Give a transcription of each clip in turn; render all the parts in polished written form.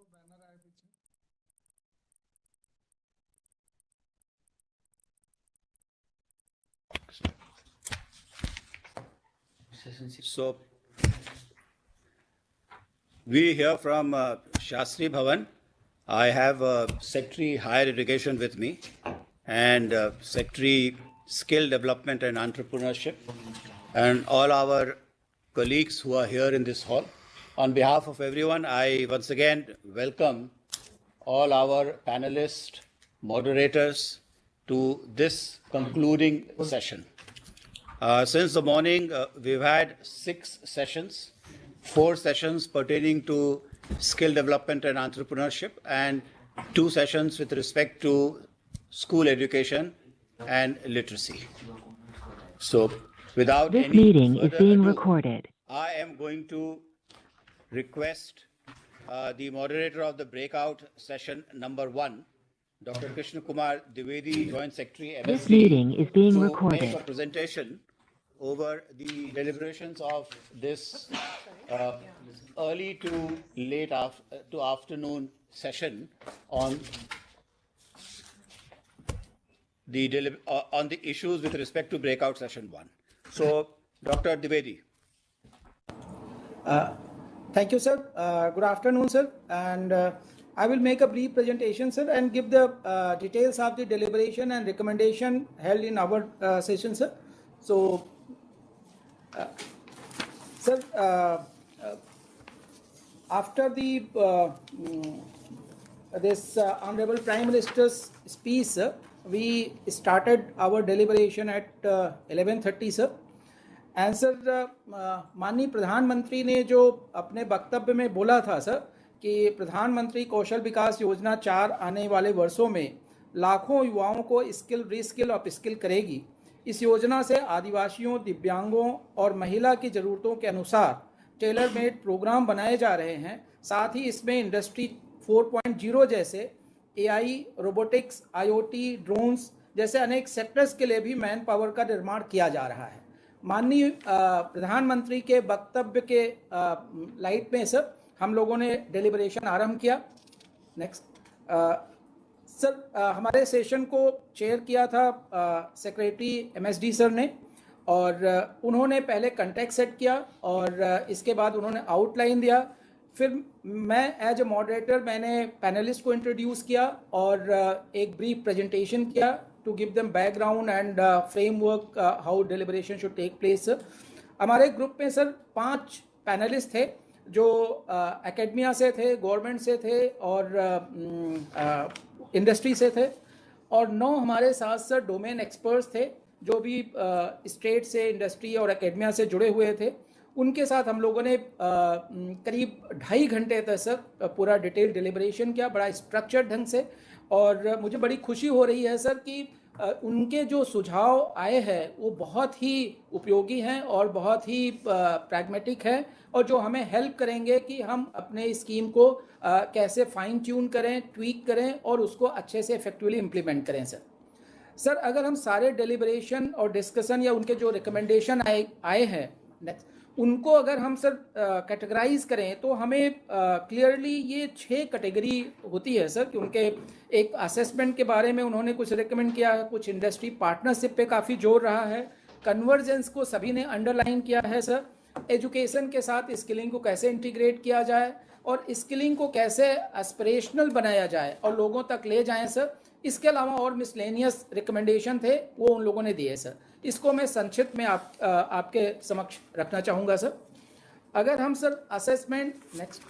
Banner आए पीछे। So, we hear from Shastri Bhavan. I have Secretary Higher Education with me and Secretary Skill Development and Entrepreneurship and all our colleagues who are here in this hall. On behalf of everyone, I once again welcome all our panelists, moderators to this concluding session. Since the morning, we've had 6 sessions, 4 sessions pertaining to skill development and entrepreneurship, and 2 sessions with respect to school education and literacy. So, without This any meeting is further being ado, recorded. I am going to request the moderator of the breakout session number 1, Dr. Krishna Kumar Dwivedi, Joint Secretary, MSD, This meeting is being to recorded. make a presentation over the deliberations of this early to late to afternoon session on the issues with respect to breakout session 1. So, Dr. Dwivedi. Thank you, sir. Good afternoon, sir. And I will make a brief presentation, sir, and give the details of the deliberation and recommendation held in our session, sir. So, sir, after the this Honorable Prime Minister's speech, sir, we started our deliberation at 11:30, sir. And sir माननीय प्रधानमंत्री ने जो अपने वक्तव्य में बोला था sir कि प्रधानमंत्री कौशल विकास योजना 4 आने वाले वर्षों में लाखों युवाओं को स्किल रीस्किल और स्किल करेगी। इस योजना से आदिवासियों, दिव्यांगों और महिला की ज़रूरतों के अनुसार टेलर मेड प्रोग्राम बनाए जा रहे हैं। साथ ही इसमें इंडस्ट्री 4.0 जैसे AI, रोबोटिक्स, IoT, ड्रोन्स जैसे अनेक सेक्टर्स के लिए भी मैन पावर का निर्माण किया जा रहा है। माननीय प्रधानमंत्री के वक्तव्य के लाइट में सर हम लोगों ने डेलिब्रेशन आरंभ किया। नेक्स्ट सर हमारे सेशन को चेयर किया था सेक्रेटरी MSD सर ने, और उन्होंने पहले कंटेक्स्ट सेट किया और इसके बाद उन्होंने आउटलाइन दिया। फिर मैं एज ए मॉडरेटर मैंने पैनलिस्ट को इंट्रोड्यूस किया और एक ब्रीफ प्रेजेंटेशन किया to give them background and framework how deliberation should take place. हमारे ग्रुप में सर 5 पैनलिस्ट थे जो एकेडमिया से थे, गवर्नमेंट से थे और इंडस्ट्री से थे, और 9 हमारे साथ सर डोमेन एक्सपर्ट्स थे जो भी स्टेट से, इंडस्ट्री और एकेडमिया से जुड़े हुए थे। उनके साथ हम लोगों ने करीब 2.5 घंटे तक सर पूरा डिटेल डिलिब्रेशन किया, बड़ा स्ट्रक्चर्ड ढंग से। और मुझे बड़ी खुशी हो रही है सर कि उनके जो सुझाव आए हैं वो बहुत ही उपयोगी हैं और बहुत ही प्रैग्मेटिक हैं, और जो हमें हेल्प करेंगे कि हम अपने स्कीम को कैसे फाइन ट्यून करें, ट्वीक करें और उसको अच्छे से इफेक्टिवली इम्प्लीमेंट करें। सर अगर हम सारे डेलिब्रेशन और डिस्कशन या उनके जो रिकमेंडेशन आए हैं उनको अगर हम सर कैटेगराइज करें तो हमें क्लियरली ये 6 कैटेगरी होती है सर कि उनके एक असेसमेंट के बारे में उन्होंने कुछ रिकमेंड किया है, कुछ इंडस्ट्री पार्टनरशिप पे काफ़ी जोर रहा है, कन्वर्जेंस को सभी ने अंडरलाइन किया है सर, एजुकेशन के साथ स्किलिंग को कैसे इंटीग्रेट किया जाए और स्किलिंग को कैसे एस्पिरेशनल बनाया जाए और लोगों तक ले जाएं सर। इसके अलावा और मिसलेनियस रिकमेंडेशन थे वो उन लोगों ने दिए सर। इसको मैं संक्षिप्त में आपके समक्ष रखना चाहूँगा सर। अगर हम सर असेसमेंट नेक्स्ट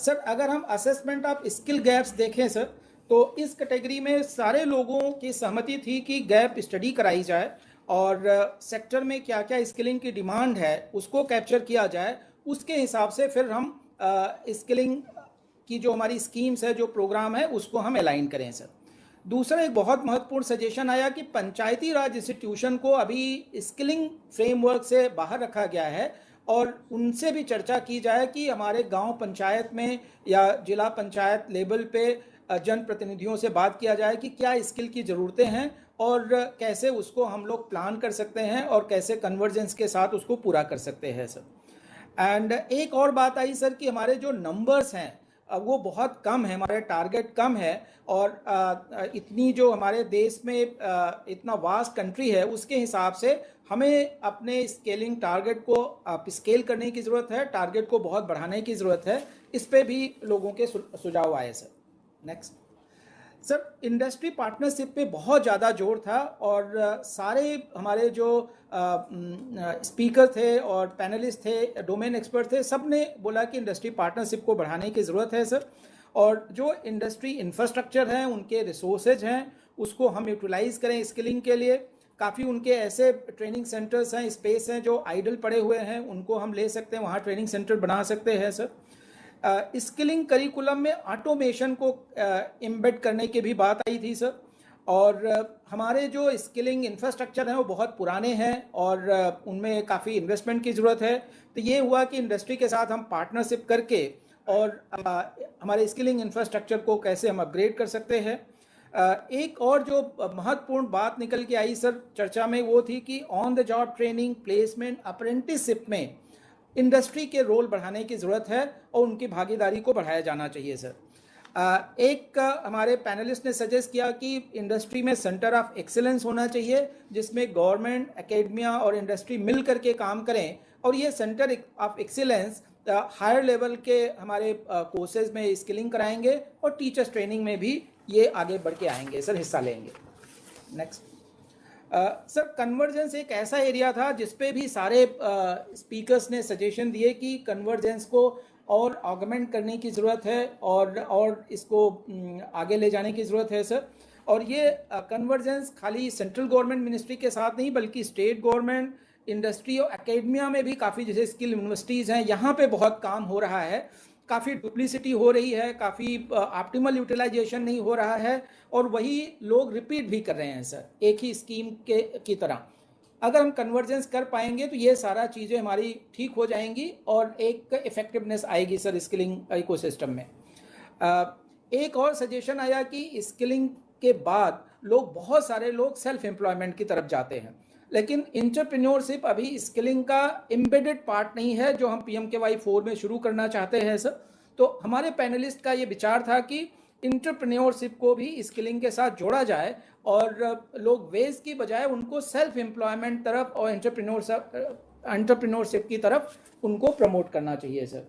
सर अगर हम असेसमेंट ऑफ स्किल गैप्स देखें सर तो इस कैटेगरी में सारे लोगों की सहमति थी कि गैप स्टडी कराई जाए और सेक्टर में क्या क्या स्किलिंग की डिमांड है उसको कैप्चर किया जाए। उसके हिसाब से फिर हम स्किलिंग की जो हमारी स्कीम्स है, जो प्रोग्राम है, उसको हम अलाइन करें सर। दूसरा एक बहुत महत्वपूर्ण सजेशन आया कि पंचायती राज इंस्टीट्यूशन को अभी स्किलिंग फ्रेमवर्क से बाहर रखा गया है और उनसे भी चर्चा की जाए कि हमारे गांव पंचायत में या जिला पंचायत लेवल पे जनप्रतिनिधियों से बात किया जाए कि क्या स्किल की ज़रूरतें हैं और कैसे उसको हम लोग प्लान कर सकते हैं और कैसे कन्वर्जेंस के साथ उसको पूरा कर सकते हैं सर। एंड एक और बात आई सर कि हमारे जो नंबर्स हैं वो बहुत कम है, हमारे टारगेट कम है और इतनी जो हमारे देश में इतना वास्ट कंट्री है उसके हिसाब से हमें अपने स्केलिंग टारगेट को स्केल करने की ज़रूरत है, टारगेट को बहुत बढ़ाने की ज़रूरत है। इस पे भी लोगों के सुझाव आए sir. Next sir, industry partnership पे बहुत ज़्यादा जोर था और सारे हमारे जो स्पीकर थे और पैनलिस्ट थे, डोमेन एक्सपर्ट थे, सब ने बोला कि इंडस्ट्री पार्टनरशिप को बढ़ाने की ज़रूरत है सर। और जो इंडस्ट्री इंफ्रास्ट्रक्चर हैं, उनके रिसोर्सेज हैं, उसको हम यूटिलाइज़ करें स्किलिंग के लिए। काफ़ी उनके ऐसे ट्रेनिंग सेंटर्स हैं, स्पेस हैं जो आइडल पड़े हुए हैं, उनको हम ले सकते हैं, वहाँ ट्रेनिंग सेंटर बना सकते हैं सर। स्किलिंग करिकुलम में ऑटोमेशन को एम्बेड करने की भी बात आई थी सर। और हमारे जो स्किलिंग इंफ्रास्ट्रक्चर हैं वो बहुत पुराने हैं और उनमें काफ़ी इन्वेस्टमेंट की ज़रूरत है। तो ये हुआ कि इंडस्ट्री के साथ हम पार्टनरशिप करके और हमारे स्किलिंग इंफ्रास्ट्रक्चर को कैसे हम अपग्रेड कर सकते हैं। एक और जो महत्वपूर्ण बात निकल के आई सर चर्चा में वो थी कि on the job training, placement, apprenticeship में इंडस्ट्री के रोल बढ़ाने की ज़रूरत है और उनकी भागीदारी को बढ़ाया जाना चाहिए सर। एक हमारे पैनलिस्ट ने सजेस्ट किया कि इंडस्ट्री में सेंटर ऑफ एक्सीलेंस होना चाहिए जिसमें गवर्नमेंट, एकेडमिया और इंडस्ट्री मिल करके काम करें और ये centre of excellence higher level के हमारे कोर्सेज में स्किलिंग कराएंगे और टीचर्स ट्रेनिंग में भी ये आगे बढ़ के आएंगे सर, हिस्सा लेंगे। नेक्स्ट सर, कन्वर्जेंस एक ऐसा एरिया था जिसपे भी सारे स्पीकर्स ने सजेशन दिए कि कन्वर्जेंस को और ऑगमेंट करने की ज़रूरत है और इसको आगे ले जाने की ज़रूरत है सर। और ये कन्वर्जेंस खाली सेंट्रल गवर्नमेंट मिनिस्ट्री के साथ नहीं बल्कि स्टेट गवर्नमेंट, इंडस्ट्री और एकेडमिया में भी काफ़ी जैसे स्किल यूनिवर्सिटीज़ हैं, यहाँ पे बहुत काम हो रहा है। काफ़ी डुप्लिसिटी हो रही है, काफ़ी ऑप्टिमल यूटिलाइजेशन नहीं हो रहा है और वही लोग रिपीट भी कर रहे हैं सर एक ही स्कीम की तरह। अगर हम कन्वर्जेंस कर पाएंगे तो ये सारा चीज़ें हमारी ठीक हो जाएंगी और एक इफेक्टिवनेस आएगी सर स्किलिंग इकोसिस्टम में। एक और सजेशन आया कि स्किलिंग के बाद बहुत सारे लोग सेल्फ एम्प्लॉयमेंट की तरफ जाते हैं, लेकिन एंटरप्रेन्योरशिप अभी स्किलिंग का एम्बेडेड पार्ट नहीं है जो हम PMKY 4 में शुरू करना चाहते हैं सर। तो हमारे पैनलिस्ट का ये विचार था कि एंटरप्रेन्योरशिप को भी स्किलिंग के साथ जोड़ा जाए और लोग वेज की बजाय उनको सेल्फ एम्प्लॉयमेंट तरफ और एंटरप्रेन्योरशिप की तरफ उनको प्रमोट करना चाहिए सर।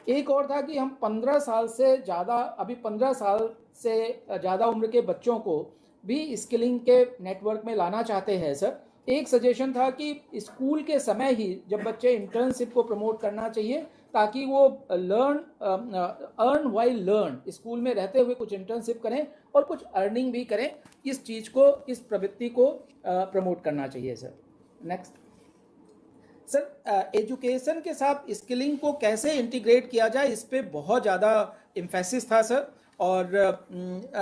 एक और था कि हम 15 साल से ज़्यादा, अभी 15 साल से ज़्यादा उम्र के बच्चों को भी स्किलिंग के नेटवर्क में लाना चाहते हैं सर। एक सजेशन था कि स्कूल के समय ही जब बच्चे इंटर्नशिप को प्रमोट करना चाहिए ताकि वो अर्न वाइल लर्न, स्कूल में रहते हुए कुछ इंटर्नशिप करें और कुछ अर्निंग भी करें। इस चीज़ को, इस प्रवृत्ति को प्रमोट करना चाहिए सर। नेक्स्ट सर, एजुकेशन के साथ स्किलिंग को कैसे इंटीग्रेट किया जाए इस पे बहुत ज़्यादा एम्फेसिस था सर। और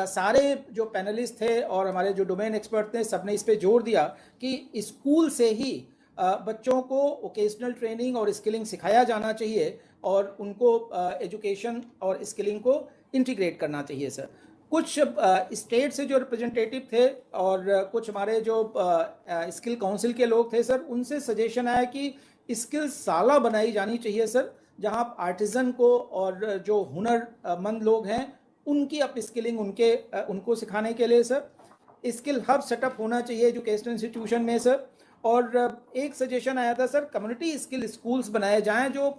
सारे जो पैनलिस्ट थे और हमारे जो डोमेन एक्सपर्ट थे सबने इस पे जोर दिया कि स्कूल से ही बच्चों को वोकेशनल ट्रेनिंग और स्किलिंग सिखाया जाना चाहिए और उनको एजुकेशन और स्किलिंग को इंटीग्रेट करना चाहिए सर। कुछ स्टेट से जो रिप्रेजेंटेटिव थे और कुछ हमारे जो स्किल काउंसिल के लोग थे सर, उनसे सजेशन आया कि स्किल साला बनाई जानी चाहिए सर, जहां आर्टिजन को और जो हुनरमंद लोग हैं उनकी अप स्किलिंग उनको सिखाने के लिए सर स्किल हब सेटअप होना चाहिए एजुकेशनल इंस्टीट्यूशन में सर। और एक सजेशन आया था सर, कम्युनिटी स्किल स्कूल्स बनाए जाएं जो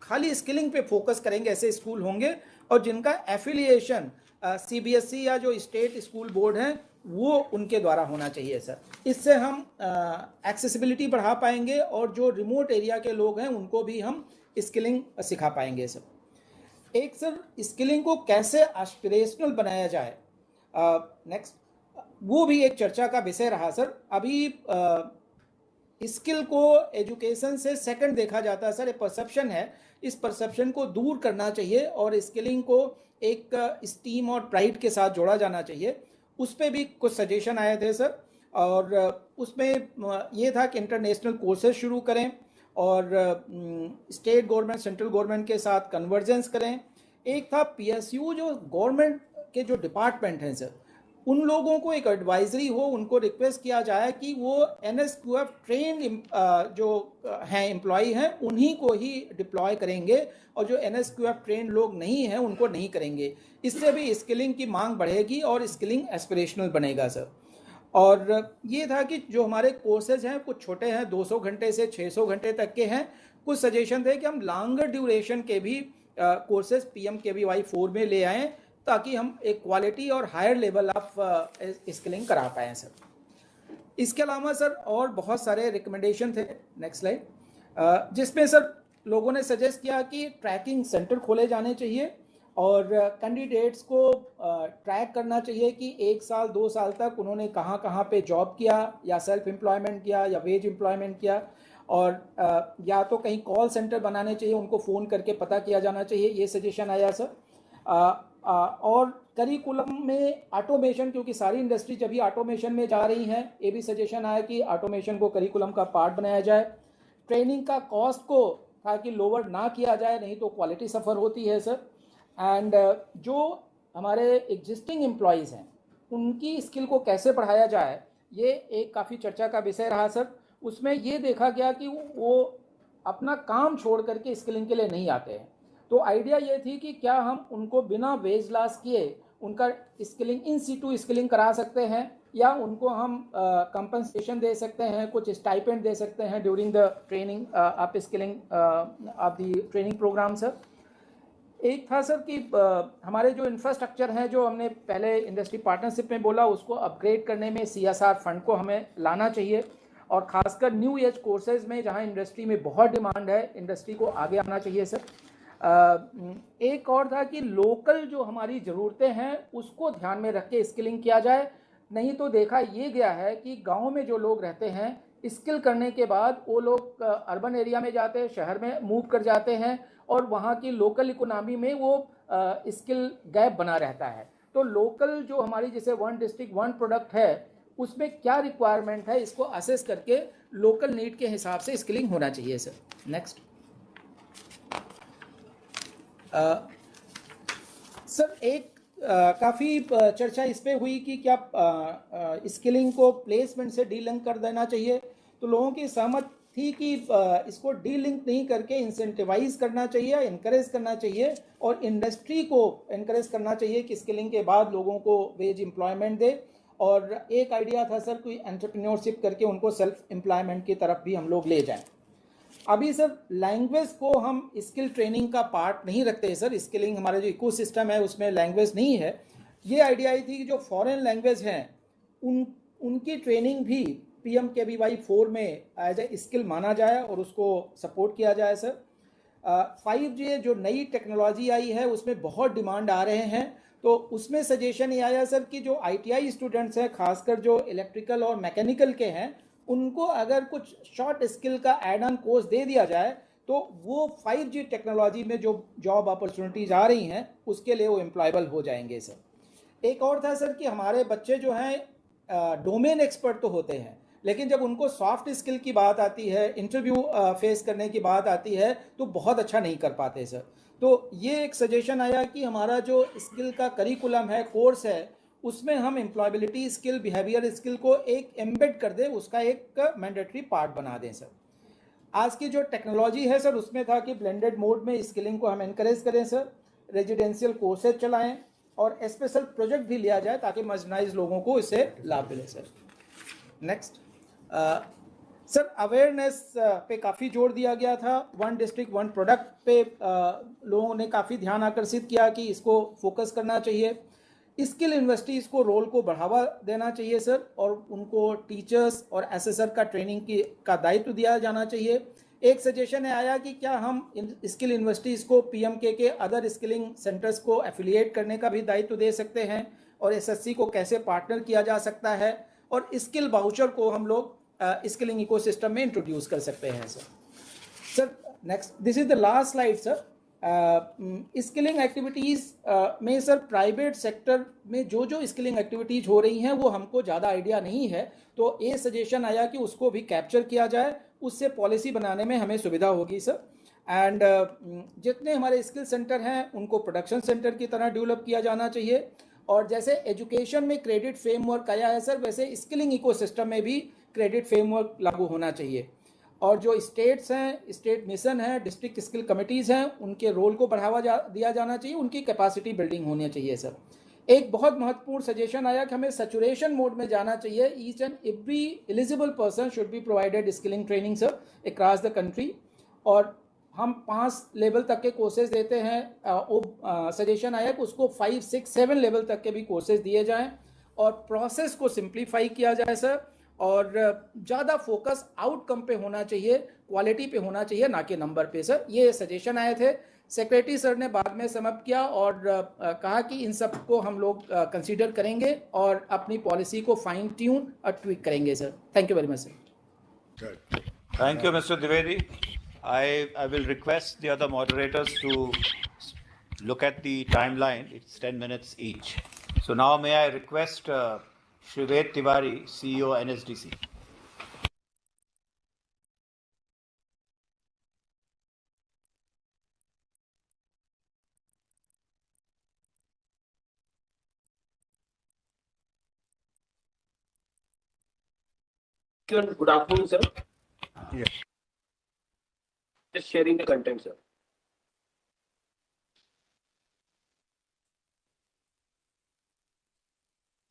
खाली स्किलिंग पे फोकस करेंगे, ऐसे स्कूल होंगे और जिनका एफिलिएशन CBSE या जो स्टेट स्कूल बोर्ड हैं वो उनके द्वारा होना चाहिए सर। इससे हम एक्सेसिबिलिटी बढ़ा पाएंगे और जो रिमोट एरिया के लोग हैं उनको भी हम स्किलिंग सिखा पाएंगे सर। एक सर, स्किलिंग को कैसे एस्पिरेशनल बनाया जाए, नेक्स्ट, वो भी एक चर्चा का विषय रहा सर। अभी स्किल को एजुकेशन से सेकंड देखा जाता है सर, एक परसेप्शन है, इस परसेप्शन को दूर करना चाहिए और स्किलिंग को एक स्टीम और प्राइड के साथ जोड़ा जाना चाहिए। उस पर भी कुछ सजेशन आए थे सर और उसमें ये था कि इंटरनेशनल कोर्सेज शुरू करें और स्टेट गवर्नमेंट, सेंट्रल गवर्नमेंट के साथ कन्वर्जेंस करें। एक था PSU जो गवर्नमेंट के जो डिपार्टमेंट हैं सर, उन लोगों को एक एडवाइजरी हो, उनको रिक्वेस्ट किया जाए कि वो NSQF ट्रेन जो हैं एम्प्लॉय हैं उन्हीं को ही डिप्लॉय करेंगे, और जो NSQF ट्रेन लोग नहीं हैं उनको नहीं करेंगे। इससे भी स्किलिंग की मांग बढ़ेगी और स्किलिंग एस्पिरेशनल बनेगा सर। और ये था कि जो हमारे कोर्सेज हैं कुछ छोटे हैं, 200 घंटे से 600 घंटे तक के हैं। कुछ सजेशन थे कि हम लॉन्गर ड्यूरेशन के भी कोर्सेज PMKVY 4 में ले आएँ, ताकि हम एक क्वालिटी और हायर लेवल ऑफ स्किलिंग करा पाएँ सर। इसके अलावा सर और बहुत सारे रिकमेंडेशन थे, नेक्स्ट स्लाइड, जिसमें सर लोगों ने सजेस्ट किया कि ट्रैकिंग सेंटर खोले जाने चाहिए और कैंडिडेट्स को ट्रैक करना चाहिए कि 1 साल 2 साल तक उन्होंने कहाँ कहाँ पे जॉब किया, या सेल्फ एम्प्लॉयमेंट किया, या वेज एम्प्लॉयमेंट किया, और या तो कहीं कॉल सेंटर बनाने चाहिए, उनको फ़ोन करके पता किया जाना चाहिए, ये सजेशन आया सर। और करिकुलम में ऑटोमेशन, क्योंकि सारी इंडस्ट्रीज अभी ऑटोमेशन में जा रही हैं, ये भी सजेशन आया कि ऑटोमेशन को करिकुलम का पार्ट बनाया जाए। ट्रेनिंग का कॉस्ट को ताकि लोअर ना किया जाए, नहीं तो क्वालिटी सफ़र होती है सर। एंड जो हमारे एग्जिस्टिंग एम्प्लॉयज़ हैं उनकी स्किल को कैसे बढ़ाया जाए, ये एक काफ़ी चर्चा का विषय रहा सर। उसमें ये देखा गया कि वो अपना काम छोड़ करके स्किलिंग के लिए नहीं आते हैं, तो आइडिया ये थी कि क्या हम उनको बिना वेज लॉस किए उनका स्किलिंग इन सीटू स्किलिंग करा सकते हैं, या उनको हम कंपनसेशन दे सकते हैं, कुछ स्टाइपेंड दे सकते हैं during the training of skilling of the training programme sir. एक था सर कि हमारे जो इंफ्रास्ट्रक्चर हैं, जो हमने पहले इंडस्ट्री पार्टनरशिप में बोला, उसको अपग्रेड करने में CSR फंड को हमें लाना चाहिए, और ख़ासकर न्यू एज कोर्सेज में जहां इंडस्ट्री में बहुत डिमांड है, इंडस्ट्री को आगे आना चाहिए सर। एक और था कि लोकल जो हमारी ज़रूरतें हैं उसको ध्यान में रख के स्किलिंग किया जाए। नहीं तो देखा ये गया है कि गाँव में जो लोग रहते हैं, स्किल करने के बाद वो लोग अर्बन एरिया में जाते हैं, शहर में मूव कर जाते हैं, और वहाँ की लोकल इकोनॉमी में वो स्किल गैप बना रहता है। तो लोकल जो हमारी जैसे 1 डिस्ट्रिक्ट 1 प्रोडक्ट है, उसमें क्या रिक्वायरमेंट है, इसको असेस करके लोकल नीड के हिसाब से स्किलिंग होना चाहिए सर। नेक्स्ट सर, एक काफ़ी चर्चा इस पे हुई कि क्या स्किलिंग को प्लेसमेंट से डीलिंक कर देना चाहिए। तो लोगों की सहमत थी कि इसको डीलिंक नहीं करके इंसेंटिवाइज करना चाहिए, इनकरेज करना चाहिए, और इंडस्ट्री को इनकरेज करना चाहिए कि स्किलिंग के बाद लोगों को वेज एम्प्लॉयमेंट दे। और एक आइडिया था सर कोई एंटरप्रेन्योरशिप करके उनको सेल्फ एम्प्लॉयमेंट की तरफ भी हम लोग ले जाएं। अभी सर लैंग्वेज को हम स्किल ट्रेनिंग का पार्ट नहीं रखते सर, स्किलिंग हमारे जो इकोसिस्टम है उसमें लैंग्वेज नहीं है। ये आइडिया आई थी कि जो फॉरेन लैंग्वेज हैं उनकी ट्रेनिंग भी PMKVY 4 में एज ए स्किल माना जाए और उसको सपोर्ट किया जाए सर। 5G जो नई टेक्नोलॉजी आई है उसमें बहुत डिमांड आ रहे हैं, तो उसमें सजेशन ये आया सर कि जो ITI स्टूडेंट्स हैं, खासकर जो इलेक्ट्रिकल और मैकेनिकल के हैं, उनको अगर कुछ शॉर्ट स्किल का एड ऑन कोर्स दे दिया जाए तो वो 5G टेक्नोलॉजी में जो जॉब अपॉर्चुनिटीज आ रही हैं उसके लिए वो एम्प्लॉयबल हो जाएंगे सर। एक और था सर कि हमारे बच्चे जो हैं डोमेन एक्सपर्ट तो होते हैं, लेकिन जब उनको सॉफ्ट स्किल की बात आती है, इंटरव्यू फेस करने की बात आती है, तो बहुत अच्छा नहीं कर पाते सर। तो ये एक सजेशन आया कि हमारा जो स्किल का करिकुलम है, कोर्स है, उसमें हम एम्प्लॉयबिलिटी स्किल, बिहेवियर स्किल को एक एम्बेड कर दें, उसका एक मैंडेटरी पार्ट बना दें सर। आज की जो टेक्नोलॉजी है सर उसमें था कि ब्लेंडेड मोड में स्किलिंग को हम एनकरेज करें सर, रेजिडेंशियल कोर्सेज चलाएं और स्पेशल प्रोजेक्ट भी लिया जाए ताकि मार्जिनाइज लोगों को इससे लाभ मिले सर। नेक्स्ट सर, अवेयरनेस पे काफ़ी जोर दिया गया था। 1 डिस्ट्रिक्ट 1 प्रोडक्ट पे लोगों ने काफ़ी ध्यान आकर्षित किया कि इसको फोकस करना चाहिए। स्किल यूनिवर्सिटीज़ को रोल को बढ़ावा देना चाहिए सर, और उनको टीचर्स और एसेसर का ट्रेनिंग का दायित्व दिया जाना चाहिए। एक सजेशन आया कि क्या हम स्किल यूनिवर्सिटीज़ को PMK के अदर स्किलिंग सेंटर्स को एफिलिएट करने का भी दायित्व दे सकते हैं, और SSC को कैसे पार्टनर किया जा सकता है, और स्किल वाउचर को हम लोग स्किलिंग इकोसिस्टम में इंट्रोड्यूस कर सकते हैं sir. Next, this is the last slide sir. Skilling activities में सर प्राइवेट सेक्टर में जो जो स्किलिंग एक्टिविटीज़ हो रही हैं वो हमको ज़्यादा आइडिया नहीं है, तो ये सजेशन आया कि उसको भी कैप्चर किया जाए, उससे पॉलिसी बनाने में हमें सुविधा होगी सर। एंड जितने हमारे स्किल सेंटर हैं उनको प्रोडक्शन सेंटर की तरह डेवलप किया जाना चाहिए, और जैसे एजुकेशन में क्रेडिट फ्रेमवर्क आया है सर, वैसे स्किलिंग इकोसिस्टम में भी क्रेडिट फ्रेमवर्क लागू होना चाहिए। और जो स्टेट्स हैं, स्टेट मिशन है, डिस्ट्रिक्ट स्किल कमिटीज़ हैं, उनके रोल को बढ़ावा दिया जाना चाहिए, उनकी कैपेसिटी बिल्डिंग होनी चाहिए सर। एक बहुत महत्वपूर्ण सजेशन आया कि हमें सैचुरेशन मोड में जाना चाहिए। Each and every eligible person should be provided skilling training sir across the country. और हम 5 लेवल तक के कोर्सेज देते हैं। सजेशन आया कि उसको 5, 6, 7 लेवल तक के भी कोर्सेज दिए जाएं और प्रोसेस को सिंप्लीफाई किया जाए सर। और ज़्यादा फोकस आउटकम पे होना चाहिए, क्वालिटी पे होना चाहिए, ना कि नंबर पे सर। ये सजेशन आए थे। सेक्रेटरी सर ने बाद में समअप किया और कहा कि इन सब को हम लोग कंसीडर करेंगे और अपनी पॉलिसी को फाइन ट्यून और ट्विक करेंगे sir. Thank you very much sir. Thank you, Mr. Dwivedi. I will request the other moderators to look at the timeline. It's 10 minutes each. So now may I request Shrived Tiwari, CEO NSDC. Good afternoon, sir. Yes. Just sharing the content, sir.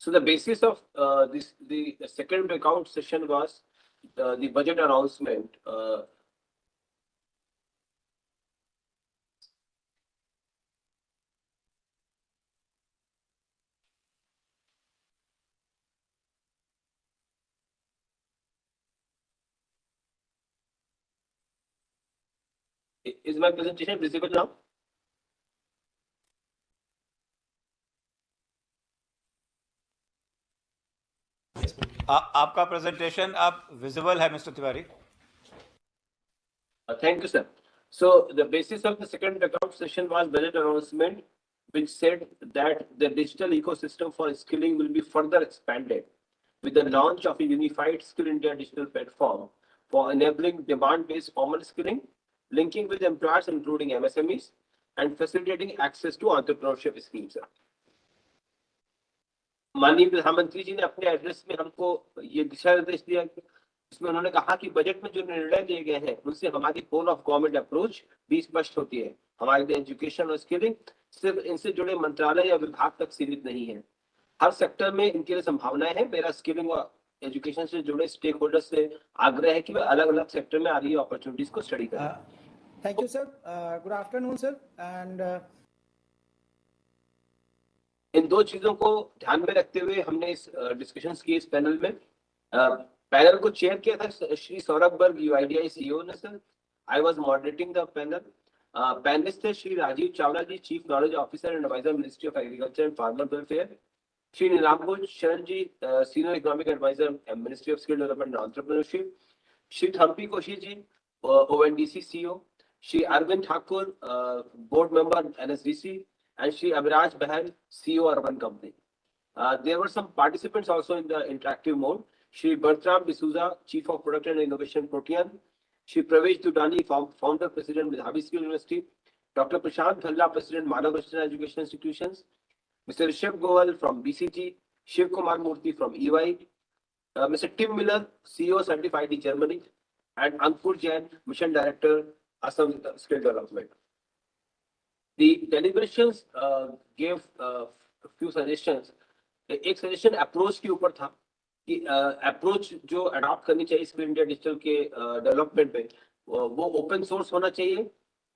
So the basis of the second breakout session was the budget announcement. Is my presentation visible now? आपका presentation अब visible है, Mr. Tiwari. Thank you, sir. So the basis of the second breakout session was budget announcement, which said that the digital ecosystem for skilling will be further expanded with the launch of a unified Skill India digital platform for enabling demand-based formal skilling, linking with employers including MSMEs, and facilitating access to entrepreneurship schemes. माननीय प्रधानमंत्री जी ने अपने address में हमको ये दिशा निर्देश दिया, इसमें उन्होंने कहा कि बजट में जो निर्णय लिए गए हैं उनसे हमारी होल ऑफ गवर्नमेंट अप्रोच भी स्पष्ट होती है। हमारे लिए एजुकेशन और स्किलिंग सिर्फ इनसे जुड़े मंत्रालय या विभाग तक सीमित नहीं है, हर सेक्टर में इनके लिए संभावनाएं हैं। मेरा स्किलिंग और एजुकेशन से जुड़े स्टेक होल्डर्स से आग्रह है कि वे अलग अलग सेक्टर में आ रही अपॉर्चुनिटीज को स्टडी करें। Thank you sir. Good afternoon sir. And in दो चीजों को ध्यान में रखते हुए हमने इस डिस्कशंस की इस पैनल में पैनल को चेयर किया था श्री सौरभ गर्ग यूआईडीआई सीईओ ने sir. I was moderating the panel. Panelists थे Shri Rajiv Chawla ji, chief knowledge officer and adviser ministry of agriculture and farmer welfare, Shri Nilambuj Sharan ji, senior economic adviser ministry of skill development and entrepreneurship, Shri Thampi Koshy ji, ONDC CEO, Shri Arvind Thakur, board member NSDC, and Shri Abhiraj Bahal, CEO Urban Company. There were some participants also in the interactive mode. Shri Bertram D'Souza, Chief of Product and Innovation, Protean. Shri Pravesh Dudani, Founder, President, Medhavi Skill University. Dr. Prashant Dhalla, President, Manav Western Education Institutions. Mr. Rishabh Goel from BCG. Shiv Kumar Murthy from EY. Mr. Tim Miller, CEO, Certified Germany. And Ankur Jain, Mission Director, Assam Skill Development. The deliberations gave a few suggestions. एक suggestion approach के ऊपर था कि approach जो adopt करनी चाहिए skill India digital के development में वो ओपन सोर्स होना चाहिए,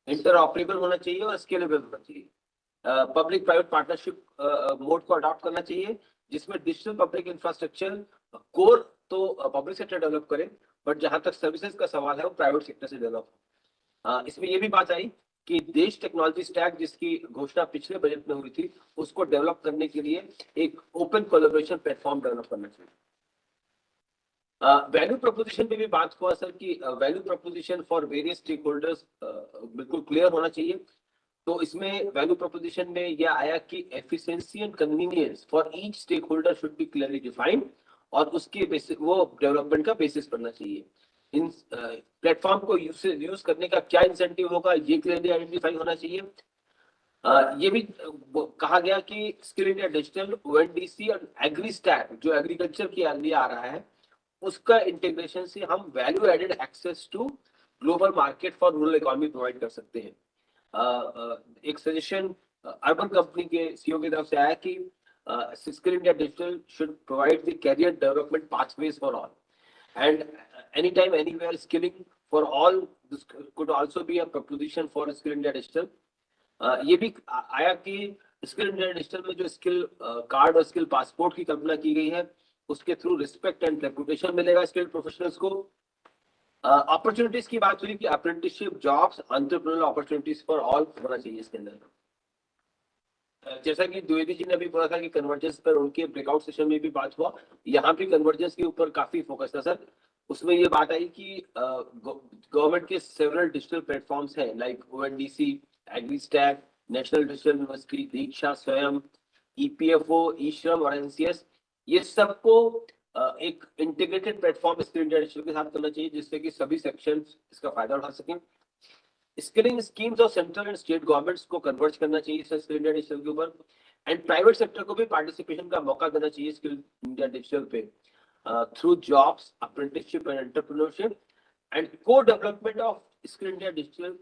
इंटरऑपरेबल होना चाहिए और स्केलेबल होना चाहिए। पब्लिक प्राइवेट पार्टनरशिप मोड को अडॉप्ट करना चाहिए जिसमें डिजिटल पब्लिक इंफ्रास्ट्रक्चर कोर तो पब्लिक सेक्टर डेवलप करे, बट जहां तक सर्विसेज का सवाल है वो प्राइवेट सेक्टर से डेवलप हो। इसमें ये भी बात आई कि देश टेक्नोलॉजी स्टैक जिसकी घोषणा पिछले बजट में हुई थी उसको डेवलप करने के लिए एक ओपन कोलैबोरेशन प्लेटफॉर्म डेवलप करना चाहिए। वैल्यू प्रोपोजिशन पे भी बात हुआ सर कि value proposition for various stakeholders बिल्कुल क्लियर होना चाहिए। तो इसमें वैल्यू प्रोपोजिशन में यह आया कि efficiency and convenience for each stakeholder should be clearly defined और उसके बेसिस वो डेवलपमेंट का बेसिस बनना चाहिए। इन प्लेटफॉर्म को यूज करने का क्या इंसेंटिव होगा ये क्लियरली आइडेंटिफाई होना चाहिए। ये भी कहा गया कि स्किल इंडिया डिजिटल, ओएनडीसी और एग्री स्टैक जो एग्रीकल्चर के लिए आ रहा है, उसका इंटीग्रेशन से हम value added access to global market for rural economy provide कर सकते हैं। एक सजेशन अर्बन कंपनी के सीईओ की तरफ से आया कि skill India digital should provide the career development pathways for all, and anytime anywhere skilling for all, this could also be a proposition for skill india digital. ये भी आया कि स्किल इंडिया डिजिटल में जो स्किल कार्ड और skill passport की कल्पना की गई है, उसके थ्रू रिस्पेक्ट एंड रेपुटेशन मिलेगा स्किल्ड प्रोफेशनल्स को। अपॉर्चुनिटीज की बात हुई कि apprenticeship, jobs, entrepreneurial opportunities for all होना चाहिए इसके अंदर। जैसा कि द्विवेदी जी ने अभी बोला था कि कन्वर्जेंस पर उनके ब्रेकआउट सेशन में भी बात हुआ, यहाँ भी कन्वर्जेंस के ऊपर काफी फोकस था सर। उसमें ये बात आई कि गवर्नमेंट के सेवरल डिजिटल प्लेटफॉर्म्स हैं like ONDC, AgriStack, national digital university, Diksha, Swayam, EPFO, e Shram और एनसीएस, ये सबको एक integrated platform skill India digital के साथ करना चाहिए, जिससे कि सभी सेक्शन इसका फायदा उठा सकें। स्किलिंग स्कीम्स और सेंट्रल एंड स्टेट गवर्नमेंट्स को कन्वर्ज करना चाहिए स्किल इंडिया डिजिटल के ऊपर, एंड प्राइवेट सेक्टर को भी पार्टिसिपेशन का मौका देना चाहिए स्किल इंडिया डिजिटल पे through jobs, apprenticeship and entrepreneurship and को development of skill India digital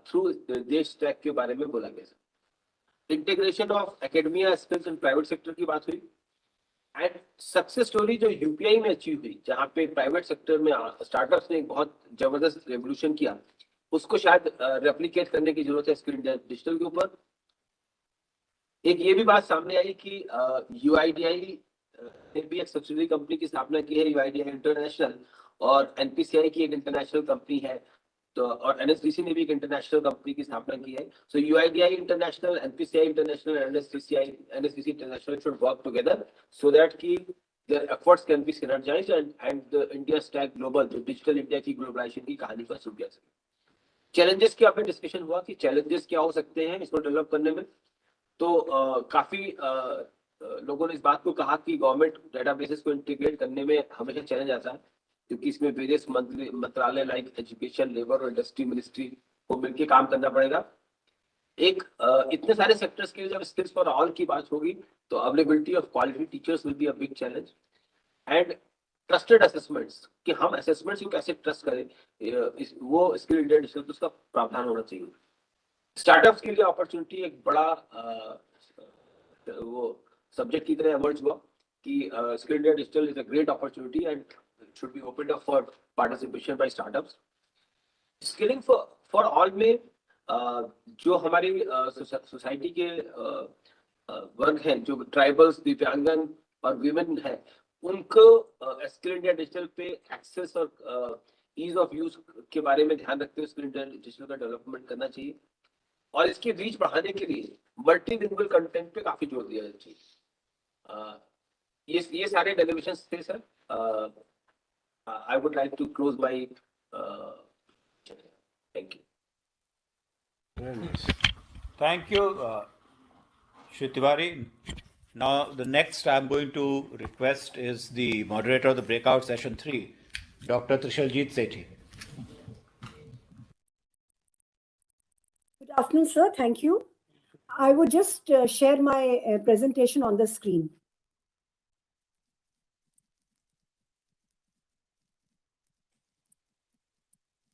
through Desh tag के बारे में बोला गया। Integration of academia, skills and private sector की बात हुई, एंड सक्सेस स्टोरी जो यूपीआई में अचीव हुई, जहाँ पे प्राइवेट सेक्टर में स्टार्टअप्स ने एक बहुत जबरदस्त रेवोल्यूशन किया, उसको शायद रेप्लिकेट करने की जरूरत है स्किल इंडिया डिजिटल के ऊपर। एक ये भी बात सामने आई कि यूआईडीआई ने भी एक सब्सिडरी कंपनी की स्थापना की है, यूआईडीआई इंटरनेशनल, और एनपीसीआई की एक इंटरनेशनल कंपनी है, तो और एनएसडीसी ने भी एक इंटरनेशनल कंपनी की स्थापना की है। सो UIDAI international, NPCI international, NSDC international should work together so that कि their efforts can be synergized and the India Stack Global, जो डिजिटल इंडिया की ग्लोबलाइजेशन की कहानी पर सुन जा सके। चैलेंजेस की आपने डिस्कशन हुआ कि चैलेंजेस क्या हो सकते हैं इसको डेवलप करने में, तो काफी लोगों ने इस बात को कहा कि गवर्नमेंट डेटाबेसेस को इंटीग्रेट करने में हमेशा चैलेंज आता है, क्योंकि इसमें वेरियस मंत्रालय लाइक एजुकेशन, लेबर और इंडस्ट्री मिनिस्ट्री को मिलकर काम करना पड़ेगा। एक इतने सारे सेक्टर्स के लिए जब स्किल्स फॉर ऑल की बात होगी, तो availability of quality teachers will be a big challenge, and trusted assessments कि हम असेसमेंट्स को कैसे ट्रस्ट करें, वो स्किल इंडिया डिजिटल तो उसका प्रावधान होना चाहिए। स्टार्टअप्स के लिए अपॉर्चुनिटी एक बड़ा वो सब्जेक्ट की तरह एमर्ज हुआ कि skill India digital is a great opportunity and should be opened up for participation by startups. Skilling for all में जो हमारी सोसाइटी के वर्ग हैं, जो ट्राइबल्स, दिव्यांगन और विमेन है, उनको स्किल इंडिया डिजिटल पे एक्सेस और ईज ऑफ यूज के बारे में ध्यान रखते हुए स्किल इंडिया डिजिटल का डेवलपमेंट करना चाहिए, और इसकी रीच बढ़ाने के लिए मल्टीलिंगुअल कंटेंट पे काफी जोर दिया जाना चाहिए। ये सारे डेरिवेशंस थे sir. I would like to close my thank you. Thank you, Shri Tiwari. Now, the next I'm going to request is the moderator of the breakout session 3, Dr. Trishaljeet Sethi. Good afternoon, sir. Thank you. I would just share my presentation on the screen.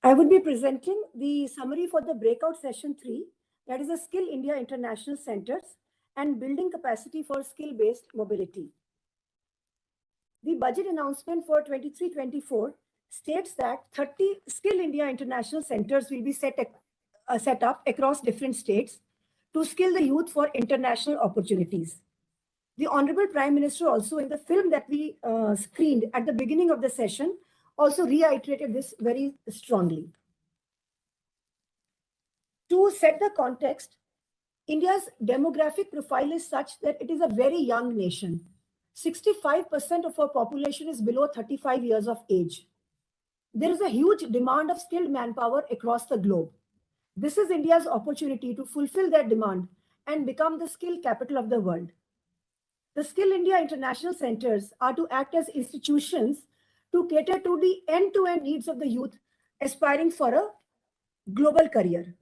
I would be presenting the summary for the breakout session 3, that is the Skill India International Centers and building capacity for skill-based mobility. The budget announcement for 23-24 states that 30 Skill India International Centers will be set up across different states to skill the youth for international opportunities. The Honorable Prime Minister also, in the film that we screened at the beginning of the session, also reiterated this very strongly. To set the context, India's demographic profile is such that it is a very young nation. 65% of our population is below 35 years of age. There is a huge demand of skilled manpower across the globe. This is India's opportunity to fulfill that demand and become the skill capital of the world. The Skill India International Centers are to act as institutions to cater to the end-to-end needs of the youth aspiring for a global career.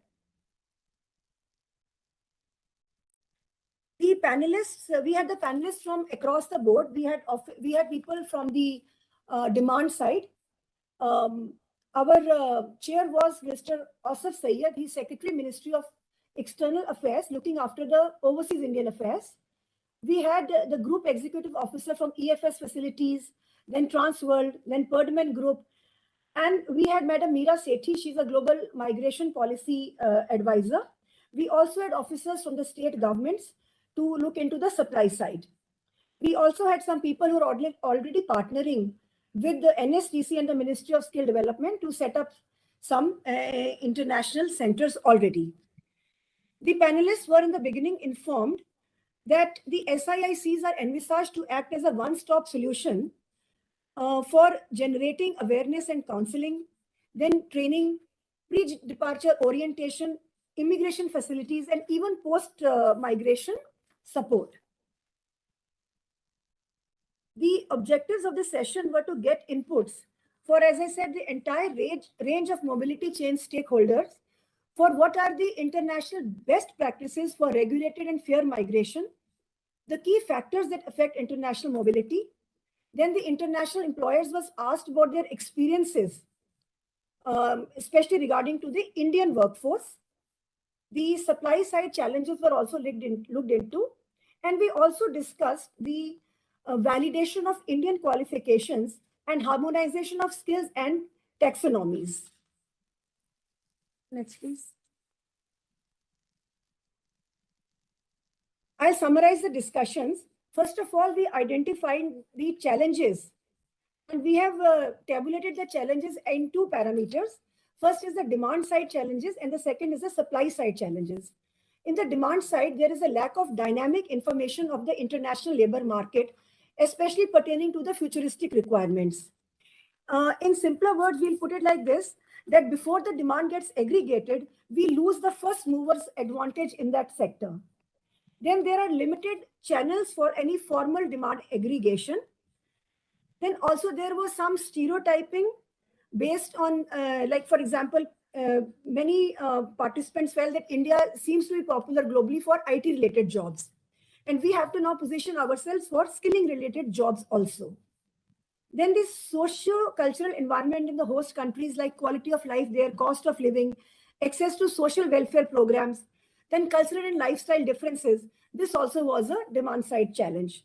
panelists, we had the panelists from across the board. We had people from the demand side. Our chair was Mr. Asif Sayyed. He's Secretary, Ministry of External Affairs, looking after the overseas Indian affairs. We had the Group Executive Officer from EFS Facilities, then Transworld, then Perdman Group. And we had Madam Meera Sethi. She's a Global Migration Policy Advisor. We also had officers from the state governments to look into the supply side. We also had some people who are already partnering with the NSDC and the Ministry of Skill Development to set up some international centers already. The panelists were in the beginning informed that the SIICs are envisaged to act as a one-stop solution for generating awareness and counseling, then training, pre-departure orientation, immigration facilities, and even post-migration support. The objectives of the session were to get inputs for, as I said, the entire range of mobility chain stakeholders for what are the international best practices for regulated and fair migration, the key factors that affect international mobility. Then the international employers was asked about their experiences, especially regarding to the Indian workforce. The supply side challenges were also looked into. And we also discussed the validation of Indian qualifications and harmonization of skills and taxonomies. Next, please. I'll summarize the discussions. First of all, we identified the challenges, and we have tabulated the challenges in two parameters. First is the demand side challenges, and the second is the supply side challenges. In the demand side, there is a lack of dynamic information of the international labor market, especially pertaining to the futuristic requirements. In simpler words, we'll put it like this, that before the demand gets aggregated, we lose the first mover's advantage in that sector. Then there are limited channels for any formal demand aggregation. Then also there was some stereotyping based on, like for example, many participants felt that India seems to be popular globally for IT related jobs. And we have to now position ourselves for skilling related jobs also. Then this socio-cultural environment in the host countries, like quality of life there, cost of living, access to social welfare programs, then cultural and lifestyle differences. This also was a demand side challenge.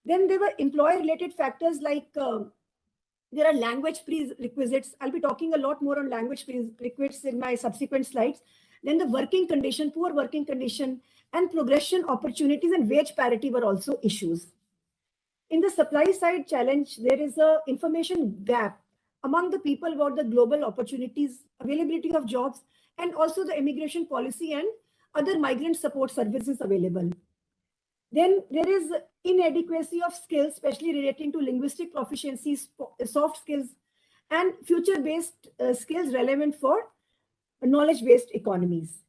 Then there were employer related factors like there are language prerequisites. I'll be talking a lot more on language prerequisites in my subsequent slides. Then the working condition, poor working condition, and progression opportunities and wage parity were also issues. In the supply side challenge, there is a information gap among the people about the global opportunities, availability of jobs, and also the immigration policy and other migrant support services available. Then there is inadequacy of skills, especially relating to linguistic proficiencies, soft skills, and future-based skills relevant for knowledge-based economies.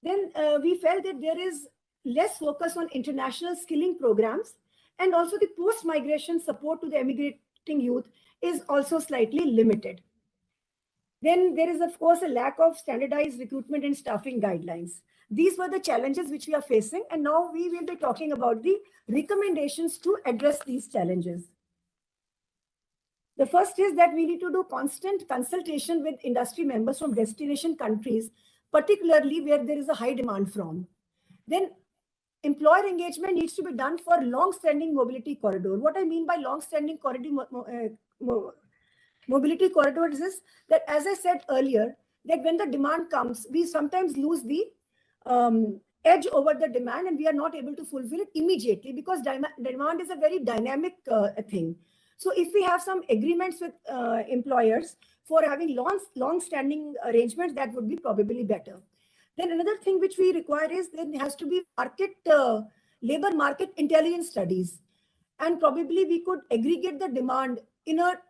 Then we felt that there is less focus on international skilling programs, and also the post-migration support to the emigrating youth is also slightly limited. Then there is, of course, a lack of standardized recruitment and staffing guidelines. These were the challenges which we are facing, and now we will be talking about the recommendations to address these challenges. The first is that we need to do constant consultation with industry members from destination countries, particularly where there is a high demand from. Then employer engagement needs to be done for long-standing mobility corridor. What I mean by long-standing mobility corridors is that, as I said earlier, that when the demand comes, we sometimes lose the edge over the demand, and we are not able to fulfill it immediately because demand is a very dynamic thing. So if we have some agreements with employers for having long-standing arrangements, that would be probably better. Then another thing which we require is there has to be labor market intelligence studies. And probably we could aggregate the demand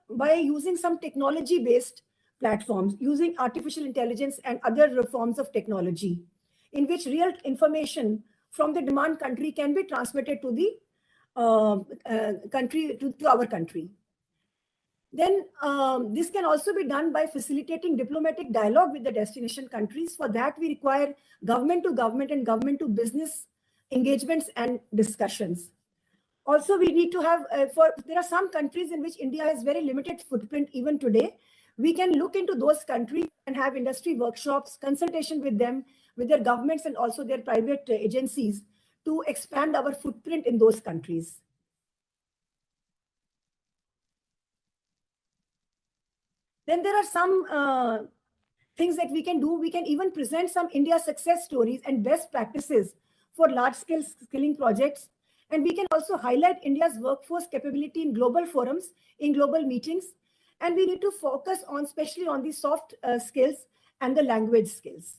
by using some technology-based platforms, using artificial intelligence and other forms of technology, in which real information from the demand country can be transmitted to the country, to our country. Then this can also be done by facilitating diplomatic dialogue with the destination countries. For that, we require government to government and government to business engagements and discussions. Also, we need to have, there are some countries in which India has very limited footprint even today. We can look into those countries and have industry workshops, consultation with them, with their governments and also their private agencies to expand our footprint in those countries. Then there are some things that we can do. We can even present some India success stories and best practices for large-scale skilling projects. And we can also highlight India's workforce capability in global forums, in global meetings. And we need to focus on, especially on the soft skills and the language skills.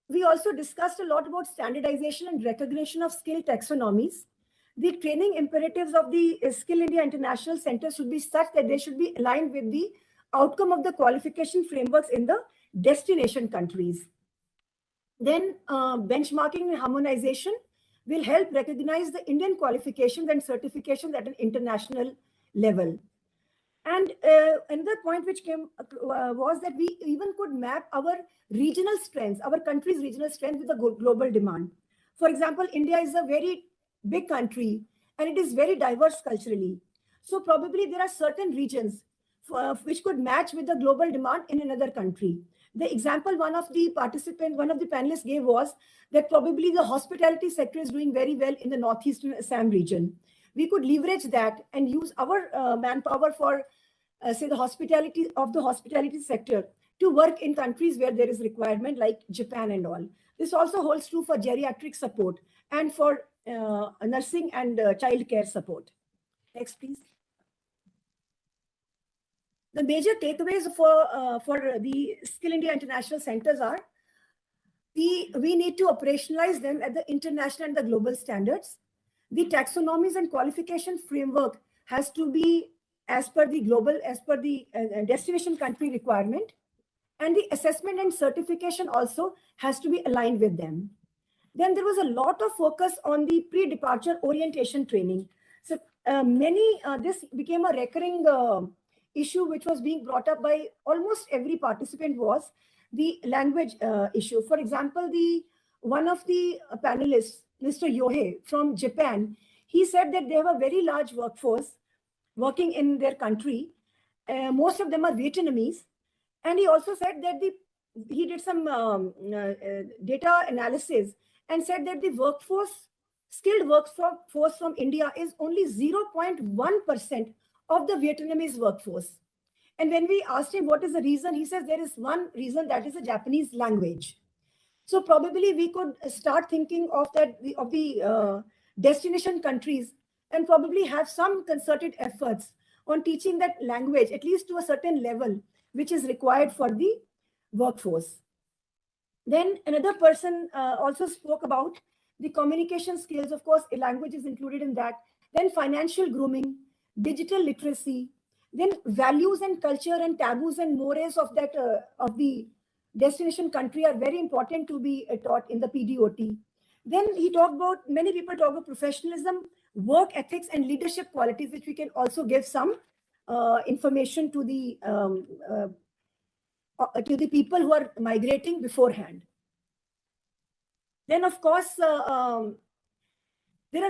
We also discussed a lot about standardization and recognition of skill taxonomies. The training imperatives of the Skill India International Center should be such that they should be aligned with the outcome of the qualification frameworks in the destination countries. Then benchmarking and harmonization will help recognize the Indian qualifications and certifications at an international level. And another point which came was that we even could map our regional strengths, our country's regional strength with the global demand. For example, India is a very big country and it is very diverse culturally. So probably there are certain regions which could match with the global demand in another country. The example one of the panelists gave was that probably the hospitality sector is doing very well in the northeastern Assam region. We could leverage that and use our manpower for, say, the hospitality sector to work in countries where there is requirement, like Japan and all. This also holds true for geriatric support and for nursing and child care support. Next, please. The major takeaways for the Skill India International Centers are we need to operationalize them at the international and the global standards. The taxonomies and qualification framework has to be as per the destination country requirement, and the assessment and certification also has to be aligned with them. Then there was a lot of focus on the pre-departure orientation training. So this became a recurring issue which was being brought up by almost every participant was the language issue. For example, one of the panelists, Mr. Yohei from Japan, he said that they have a very large workforce working in their country. Most of them are Vietnamese. And he also said that he did some data analysis and said that the skilled workforce from India is only 0.1% of the Vietnamese workforce. And when we asked him what is the reason, he says there is one reason, that is the Japanese language. So probably we could start thinking of the destination countries and probably have some concerted efforts on teaching that language, at least to a certain level, which is required for the workforce. Then another person also spoke about the communication skills. Of course, language is included in that. Then financial grooming, digital literacy, then values and culture and taboos and mores of the destination country are very important to be taught in the PDOT. Then many people talk about professionalism, work ethics, and leadership qualities, which we can also give some information to the people who are migrating beforehand. Then, of course, there are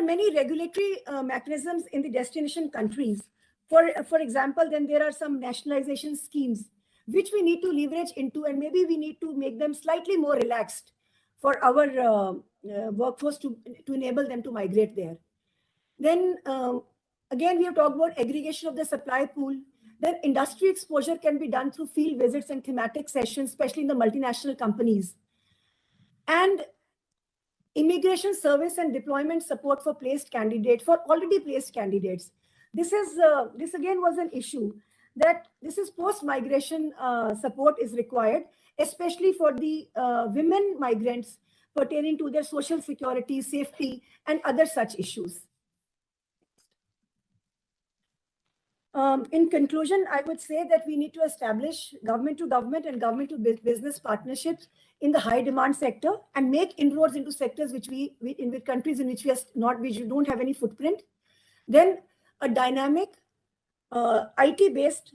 many regulatory mechanisms in the destination countries. For example, then there are some nationalization schemes which we need to leverage into, and maybe we need to make them slightly more relaxed for our workforce to enable them to migrate there. Then again, we have talked about aggregation of the supply pool. Then industry exposure can be done through field visits and thematic sessions, especially in the multinational companies. And immigration service and deployment support for already placed candidates. This again was an issue, that this is post-migration support is required, especially for the women migrants pertaining to their social security, safety, and other such issues. In conclusion, I would say that we need to establish government to government and government to business partnerships in the high demand sector and make inroads into sectors in countries in which we don't have any footprint. Then a dynamic IT-based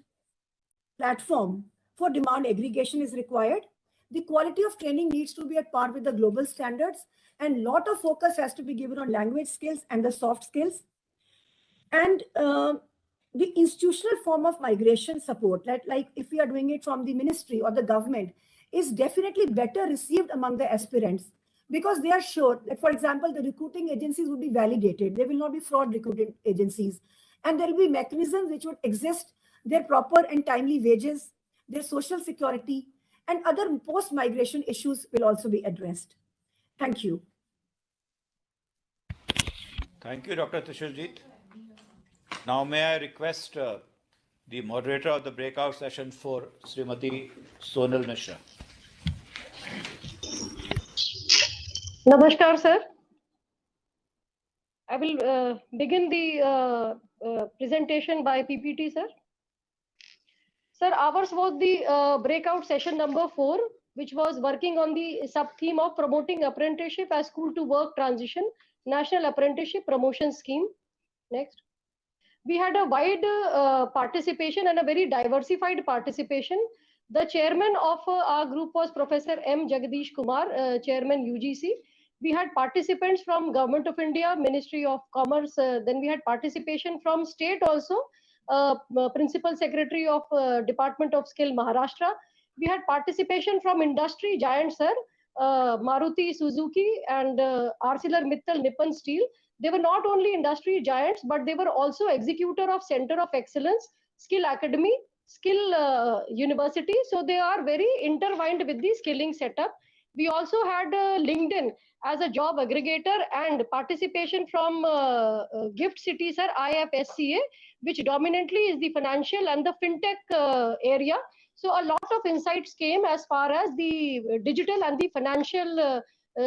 platform for demand aggregation is required. The quality of training needs to be at par with the global standards, and lot of focus has to be given on language skills and the soft skills. And the institutional form of migration support, like if we are doing it from the ministry or the government, is definitely better received among the aspirants, because they are sure that, for example, the recruiting agencies would be validated. There will not be fraud recruiting agencies. And there will be mechanisms which would exist, their proper and timely wages, their social security, and other post-migration issues will also be addressed. Thank you. Thank you, Dr. Trishuljeet. Now may I request the moderator of the breakout session for Srimati Sonal Mishra. Namaskar, sir. I will begin the presentation by PPT, sir. Sir, ours was the breakout session number 4, which was working on the sub-theme of promoting apprenticeship as school to work transition, National Apprenticeship Promotion Scheme. Next. We had a wide participation and a very diversified participation. The chairman of our group was Professor M. Jagadish Kumar, chairman UGC. We had participants from Government of India, Ministry of Commerce. Then we had participation from state also, Principal Secretary of Department of Skill, Maharashtra. We had participation from industry giants, sir, Maruti Suzuki and ArcelorMittal Nippon Steel. They were not only industry giants, but they were also executor of Center of Excellence, Skill Academy, Skill University. So they are very intertwined with the skilling setup. We also had LinkedIn as a job aggregator and participation from Gift City, sir, IFSCA, which dominantly is the financial and the fintech area. So a lot of insights came as far as the digital and the financial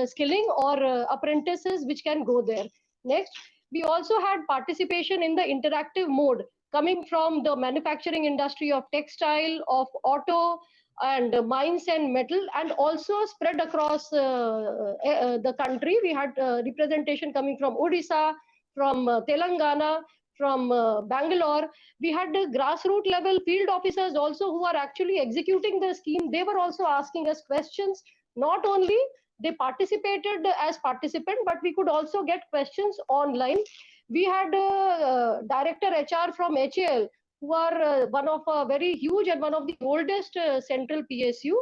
skilling or apprentices which can go there. Next, we also had participation in the interactive mode coming from the manufacturing industry of textile, of auto, and mines and metal, and also spread across the country. We had representation coming from Odisha, from Telangana, from Bangalore. We had the grassroots level field officers also who are actually executing the scheme. They were also asking us questions. Not only they participated as participant, but we could also get questions online. We had Director HR from HAL, who are one of a very huge and one of the oldest central PSU.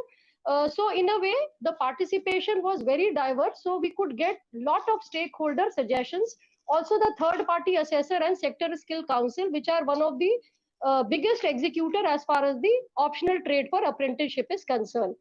So in a way, the participation was very diverse. So we could get lot of stakeholder suggestions. Also the third party assessor and sector skill council, which are one of the biggest executor as far as the optional trade for apprenticeship is concerned.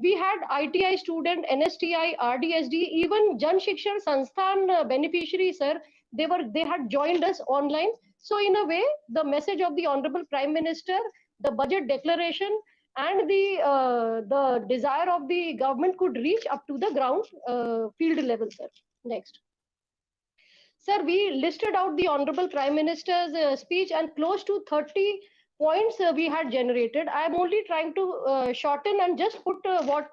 We had ITI student, NSTI, RDSD, even Jan Shikshan Sansthan beneficiaries, sir. They had joined us online. So in a way, the message of the Honorable Prime Minister, the budget declaration, and the desire of the government could reach up to the ground field level, sir. Next. Sir, we listed out the Honorable Prime Minister's speech, and close to 30 points we had generated. I am only trying to shorten and just put what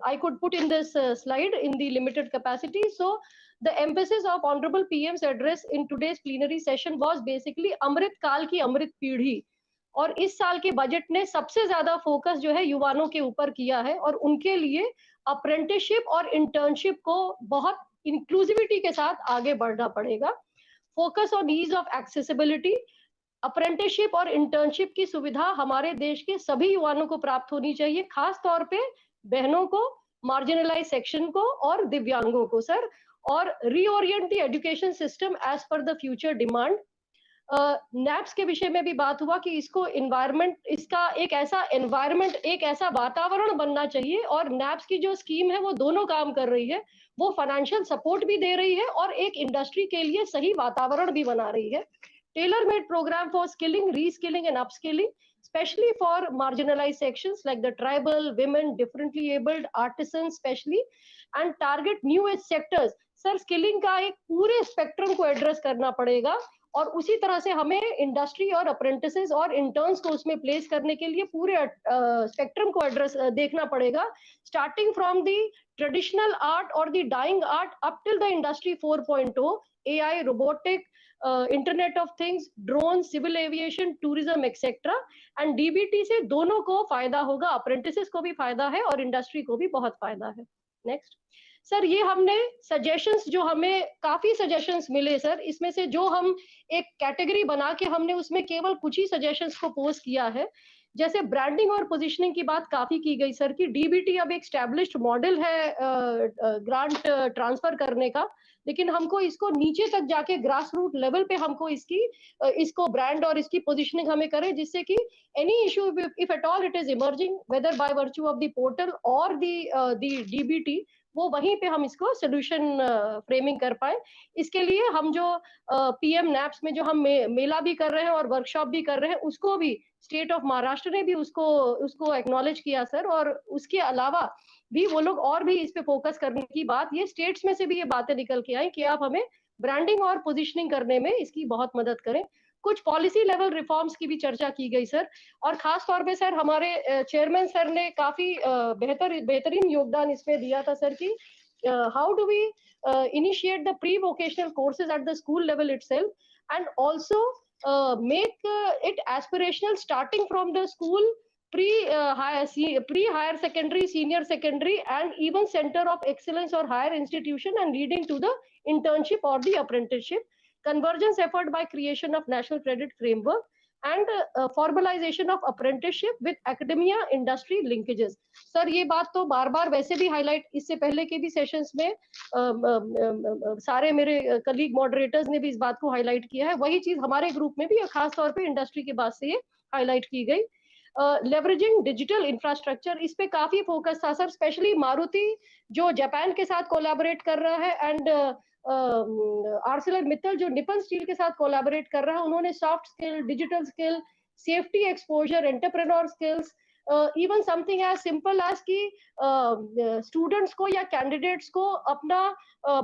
I could put in this slide in the limited capacity. So the emphasis of Honorable PM's address in today's plenary session was basically Amrit Kaal ki Amrit Peedhi. और इस साल के budget ने सबसे ज्यादा focus जो है युवाओं के ऊपर किया है, और उनके लिए अप्रेंटिसशिप और इंटर्नशिप को बहुत इंक्लूसिविटी के साथ आगे बढ़ना पड़ेगा. Focus on ease of accessibility. Apprenticeship और इंटर्नशिप की सुविधा हमारे देश के सभी युवाओं को प्राप्त होनी चाहिए, खास तौर पे बहनों को, मार्जिनलाइज सेक्शन को और दिव्यांगों को, सर. और reorient the education system as per the future demand. NAPS के विषय में भी बात हुआ कि इसको एनवायरनमेंट, इसका एक ऐसा एनवायरनमेंट, एक ऐसा वातावरण बनना चाहिए, और नैप्स की जो स्कीम है वो दोनों काम कर रही है. वो फाइनेंशियल सपोर्ट भी दे रही है और एक इंडस्ट्री के लिए सही वातावरण भी बना रही है. Tailor-made program for skilling, reskilling and upskilling, especially for marginalized sections like the tribal, women, differently abled, artisans especially, and target new age sectors. Sir, skilling का एक पूरे स्पेक्ट्रम को एड्रेस करना पड़ेगा, और उसी तरह से हमें इंडस्ट्री और अप्रेंटिसेस और इंटर्न्स को उसमें प्लेस करने के लिए पूरे स्पेक्ट्रम को एड्रेस देखना पड़ेगा, starting from the traditional art और the dying art up till the industry 4.0. AI, robotic, internet of things, drone, civil aviation, tourism etcetera. And DBT से दोनों को फायदा होगा, अप्रेंटिसेस को भी फायदा है और इंडस्ट्री को भी बहुत फायदा है। नेक्स्ट सर, ये हमने सजेशंस, जो हमें काफी सजेशंस मिले सर, इसमें से जो हम एक कैटेगरी बना के हमने उसमें केवल कुछ ही सजेशंस को पोस्ट किया है। जैसे ब्रांडिंग और पोजीशनिंग की बात काफी की गई सर, कि डीबीटी अब एक स्टैब्लिश्ड मॉडल है ग्रांट ट्रांसफर करने का, लेकिन हमको इसको नीचे तक जाके ग्रास रूट लेवल पे हमको इसको ब्रांड और इसकी पोजीशनिंग हमें करें, जिससे कि any issue if at all it is emerging, whether by virtue of the portal और द डीबीटी, वो वहीं पे हम इसको सोल्यूशन फ्रेमिंग कर पाए। इसके लिए हम जो पीएम नैप्स में जो हम मेला भी कर रहे हैं और वर्कशॉप भी कर रहे हैं, उसको भी स्टेट ऑफ महाराष्ट्र ने भी उसको एक्नॉलेज किया सर। और उसके अलावा भी वो लोग और भी इस पे फोकस करने की बात, ये स्टेट्स में से भी ये बातें निकल के आई कि आप हमें ब्रांडिंग और पोजीशनिंग करने में इसकी बहुत मदद करें। कुछ पॉलिसी लेवल रिफॉर्म्स की भी चर्चा की गई सर, और खास तौर पे सर हमारे चेयरमैन सर ने काफी बेहतरीन योगदान इसमें दिया था सर, कि how do we initiate the pre-vocational courses at the school level itself, and also make it aspirational starting from the school, pre-higher secondary, senior secondary, and even center of excellence or higher institution, and leading to the internship or the apprenticeship. Convergence effort by creation of national credit framework, and formalization of apprenticeship with academia industry linkages. Sir ये बात तो बार बार वैसे भी highlight इससे पहले के भी sessions में सारे मेरे कलीग मॉडरेटर्स ने भी इस बात को हाईलाइट किया है, वही चीज हमारे ग्रुप में भी खास तौर पे इंडस्ट्री के बात से ये हाईलाइट की गई। लेवरेजिंग डिजिटल इंफ्रास्ट्रक्चर, इस पे काफी फोकस था सर, स्पेशली मारुति जो जापान के साथ कोलैबोरेट कर रहा है, एंड आर्सेलर मित्तल जो निपन स्टील के साथ कोलैबोरेट कर रहा है, उन्होंने soft skill, digital skill, safety exposure, entrepreneur skills, even something as simple as कि स्टूडेंट्स को या कैंडिडेट्स को अपना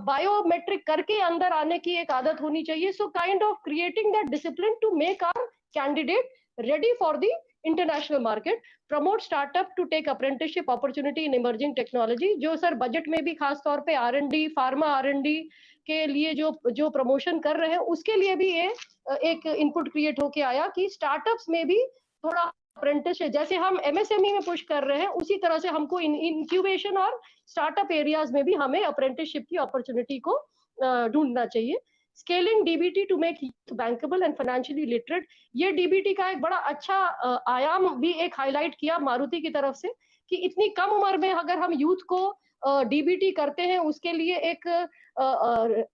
बायोमेट्रिक करके अंदर आने की एक आदत होनी चाहिए। So kind of creating that discipline to make our candidate ready for the international market, promote startup to take apprenticeship opportunity in emerging technology, जो सर बजट में भी खास तौर पे R&D, फार्मा R&D के लिए जो प्रमोशन कर रहे हैं, उसके लिए भी ये एक इनपुट क्रिएट होके आया कि स्टार्टअप्स में भी थोड़ा अप्रेंटिसशिप, जैसे हम MSME में पुश कर रहे हैं, उसी तरह से हमको इंक्यूबेशन और स्टार्टअप एरियाज में भी हमें अप्रेंटिसशिप की अपॉर्चुनिटी को ढूंढना चाहिए। Scaling DBT to make youth bankable and financially literate, ये डीबीटी का एक बड़ा अच्छा आयाम भी एक हाईलाइट किया मारुति की तरफ से, कि इतनी कम उम्र में अगर हम यूथ को डीबीटी करते हैं, उसके लिए एक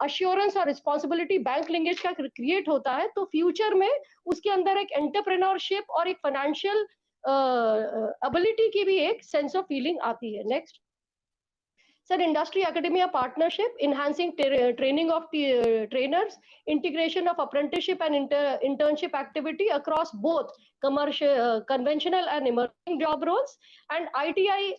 अश्योरेंस और रिस्पॉन्सिबिलिटी बैंक लिंकेज का क्रिएट होता है, तो फ्यूचर में उसके अंदर एक एंटरप्रेन्योरशिप और एक फाइनेंशियल एबिलिटी की भी एक सेंस ऑफ फीलिंग आती है। Next sir, industry academia partnership, enhancing training of trainers, integration of apprenticeship and internship activity across both commercial, conventional and emerging job roles, and ITI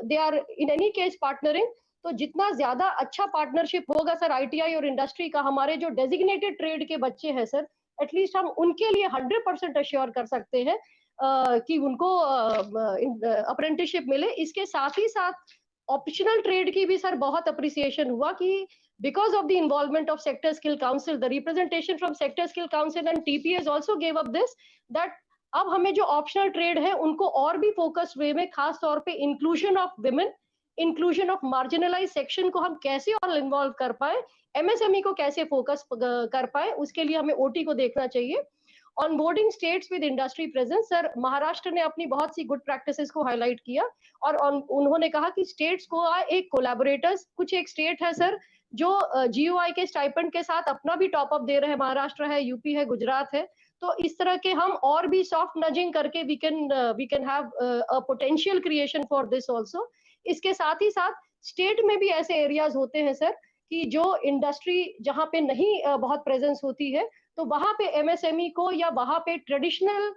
they are in any case partnering। तो जितना ज्यादा अच्छा partnership होगा sir ITI और industry का, हमारे जो designated trade के बच्चे हैं सर, एटलीस्ट हम उनके लिए 100% अश्योर कर सकते हैं कि उनको अप्रेंटिसशिप मिले। इसके साथ ही साथ ऑप्शनल ट्रेड की भी सर बहुत अप्रिसिएशन हुआ कि because of the involvement of sector skill council, the representation from sector skill council and TPS also gave up this, that अब हमें जो ऑप्शनल ट्रेड है उनको और भी फोकस वे में, खास तौर पे inclusion of women, inclusion of marginalise section को हम कैसे और इन्वॉल्व कर पाए, MSME को कैसे फोकस कर पाए, उसके लिए हमें OT को देखना चाहिए। Onboarding states with industry presence, sir Maharashtra ने अपनी बहुत सी गुड प्रैक्टिसेस को हाईलाइट किया, और उन्होंने कहा कि स्टेट्स को एक कोलैबोरेटर्स, कुछ एक स्टेट है सर जो GOI के स्टाइपेंड के साथ अपना भी टॉप अप दे रहे हैं, महाराष्ट्र है, यूपी है, गुजरात है, तो इस तरह के हम और भी सॉफ्ट नजिंग करके we can have a potential creation for this also. इसके साथ ही साथ स्टेट में भी ऐसे एरियाज होते हैं सर कि जो इंडस्ट्री जहां पे नहीं बहुत प्रेजेंस होती है, तो वहां पे MSME को या वहां पे ट्रेडिशनल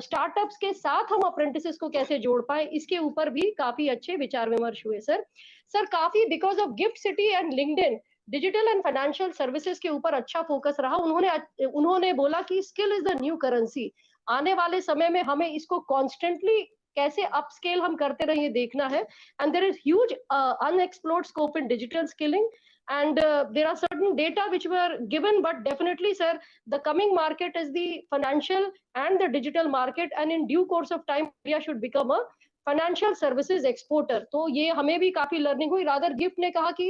स्टार्टअप्स के साथ हम अप्रेंटिसेस को कैसे जोड़ पाए, इसके ऊपर भी काफी अच्छे विचार विमर्श हुए सर काफी because of gift city and LinkedIn digital and financial services के ऊपर अच्छा फोकस रहा। उन्होंने बोला कि skill is the new currency, आने वाले समय में हमें इसको कॉन्स्टेंटली कैसे अपस्केल हम करते रहे देखना है, and there is huge unexplored scope in digital skilling, and there are certain data which were given, but definitely sir, the coming market is the financial and the digital market, and in due course of time India should become a financial services exporter. तो ये हमें भी काफी learning हुई. Rather gift ने कहा कि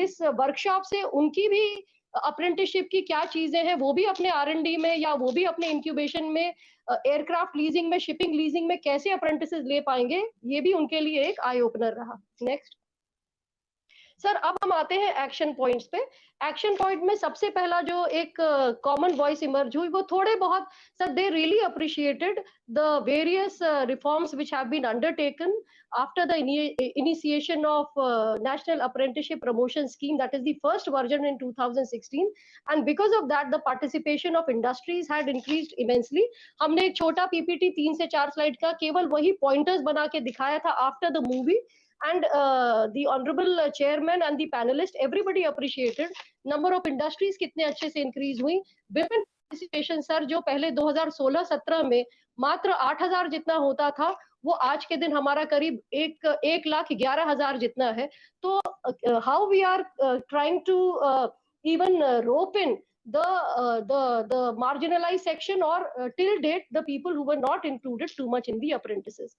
इस वर्कशॉप से उनकी भी अप्रेंटिसशिप की क्या चीजें हैं वो भी अपने R&D में या वो भी अपने इंक्यूबेशन में एयरक्राफ्ट लीजिंग में, शिपिंग लीजिंग में कैसे अप्रेंटिसेस ले पाएंगे, ये भी उनके लिए एक आई ओपनर रहा. नेक्स्ट सर, अब हम आते हैं एक्शन पॉइंट्स पे. एक्शन पॉइंट में सबसे पहला जो एक कॉमन वॉइस इमर्ज हुई वो थोड़े बहुत sir, they really appreciated the various reforms which have been undertaken after the initiation of national apprenticeship promotion scheme, that is the first version in 2016, and because of that the participation of industries had increased immensely. हमने एक छोटा PPT 3 से 4 slide का केवल वही pointers बना के दिखाया था after the movie, and the honorable chairman and the panelist, everybody appreciated number of industries कितने अच्छे से increase हुई. Women participation सर, जो पहले 2016-17 में मात्र 8,000 जितना होता था, वो आज के दिन हमारा करीब 1,11,000 जितना है. तो how we are trying to even rope in the marginalized section, or till date the people who were not included too much in the apprentices.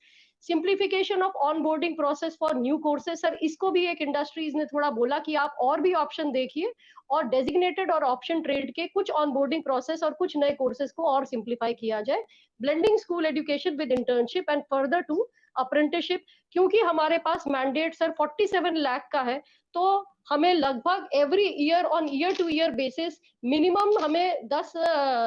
Simplification of onboarding process for new courses sir, इसको भी एक industries ने थोड़ा बोला कि आप और भी ऑप्शन देखिए और डेजिग्नेटेड और ऑप्शन ट्रेड के कुछ ऑनबोर्डिंग प्रोसेस और कुछ नए कोर्सेज को और सिंप्लीफाई किया जाए. Blending school education with internship and further to apprenticeship, क्योंकि हमारे पास मैंडेट सर 47 लाख का है, तो हमें लगभग every year on year two year basis minimum हमें 10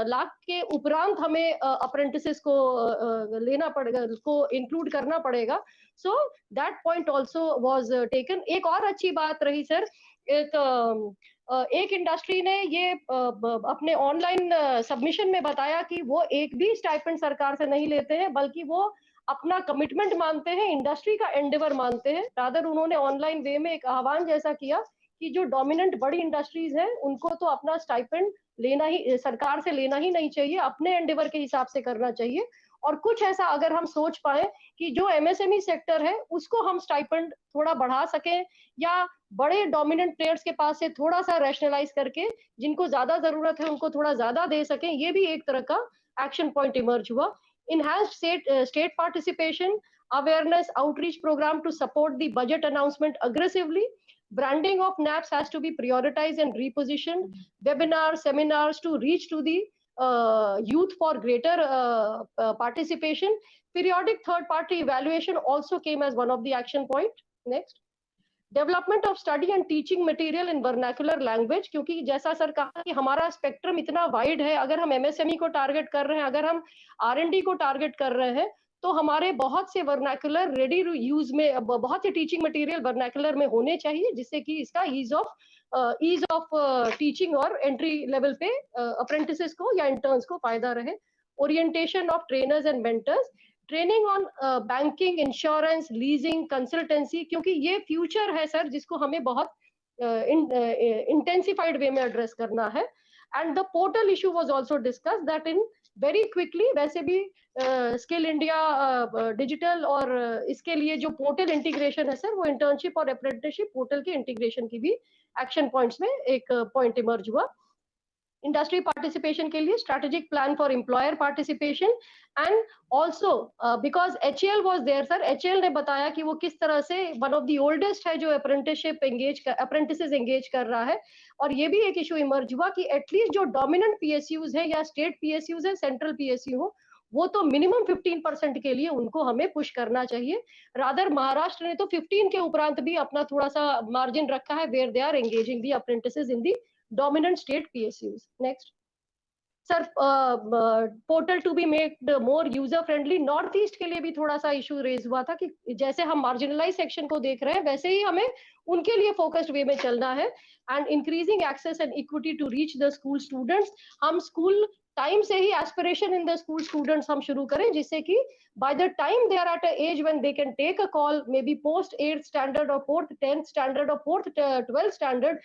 लाख के उपरांत हमें अप्रेंटिसेस को लेना पड़ेगा, को इंक्लूड करना पड़ेगा. So that point also was taken. एक और अच्छी बात रही सर, एक इंडस्ट्री ने ये अपने ऑनलाइन सबमिशन में बताया कि वो एक भी स्टाइपेंड सरकार से नहीं लेते हैं, बल्कि वो अपना कमिटमेंट मानते हैं, इंडस्ट्री का एंडेवर मानते हैं. रादर उन्होंने ऑनलाइन वे में एक आह्वान जैसा किया कि जो डोमिनेंट बड़ी इंडस्ट्रीज हैं उनको तो अपना स्टाइपेंड लेना ही, सरकार से लेना ही नहीं चाहिए, अपने एंडेवर के हिसाब से करना चाहिए. और कुछ ऐसा अगर हम सोच पाए कि जो MSME सेक्टर है उसको हम स्टाइपेंड थोड़ा बढ़ा सकें, या बड़े डोमिनेंट प्लेयर्स के पास से थोड़ा सा रैशनलाइज करके जिनको ज्यादा जरूरत है उनको थोड़ा ज्यादा दे सकें, ये भी एक तरह का एक्शन पॉइंट इमर्ज हुआ. Enhanced state participation, awareness outreach program to support the budget announcement aggressively. Branding of NAPS has to be prioritized and repositioned. Webinars, seminars to reach to the youth for greater participation. Periodic third party evaluation also came as one of the action point. Next. Development of study and teaching material in vernacular language, क्योंकि जैसा sir कहा कि हमारा spectrum इतना wide है, अगर हम MSME को टारगेट कर रहे हैं, अगर हम R&D को टारगेट कर रहे हैं, तो हमारे बहुत से वर्नाकुलर रेडी यूज में, बहुत से टीचिंग मटेरियल वर्नाकुलर में होने चाहिए, जिससे कि इसका ईज ऑफ टीचिंग और एंट्री लेवल पे अप्रेंटिसेस को या इंटर्न्स को फायदा रहे. Orientation of trainers and mentors, training on banking, insurance, leasing, consultancy, क्योंकि ये फ्यूचर है सर जिसको हमें बहुत इंटेंसिफाइड वे में एड्रेस करना है. And the portal issue was also discuss that in very quickly, वैसे भी स्किल इंडिया डिजिटल और इसके लिए जो पोर्टल इंटीग्रेशन है सर, वो इंटर्नशिप और अप्रेंटिसशिप पोर्टल के इंटीग्रेशन की भी एक्शन पॉइंट्स में एक पॉइंट इमर्ज हुआ. इंडस्ट्री पार्टिसिपेशन के लिए strategic plan for employer participation, and also because HAL was there sir, HAL ने बताया कि वो किस तरह से वन ऑफ द ओल्डेस्ट है जो अप्रेंटिसेस एंगेज कर रहा है. और ये भी एक इशू इमर्ज हुआ कि एटलीस्ट जो डोमिनेंट PSUs है या स्टेट PSUs है, सेंट्रल PSU हो, वो तो मिनिमम 15% के लिए उनको हमें पुश करना चाहिए. रादर महाराष्ट्र ने तो 15 के उपरांत भी अपना थोड़ा सा मार्जिन रखा है, where they are engaging the apprentices in the dominant state PSUs. Next. Sir, portal to be made more user friendly. North east के लिए भी थोड़ा सा इशू रेज हुआ था कि जैसे हम मार्जिनलाइज सेक्शन को देख रहे हैं वैसे ही हमें उनके लिए फोकस्ड वे में चलना है. And increasing access and equity to reach the school students, हम स्कूल टाइम से ही aspiration in the school students हम शुरू करें, जिससे कि by the time they are at an age when they can take a call, maybe post 8th standard or 4th 10th standard or 4th 12th standard,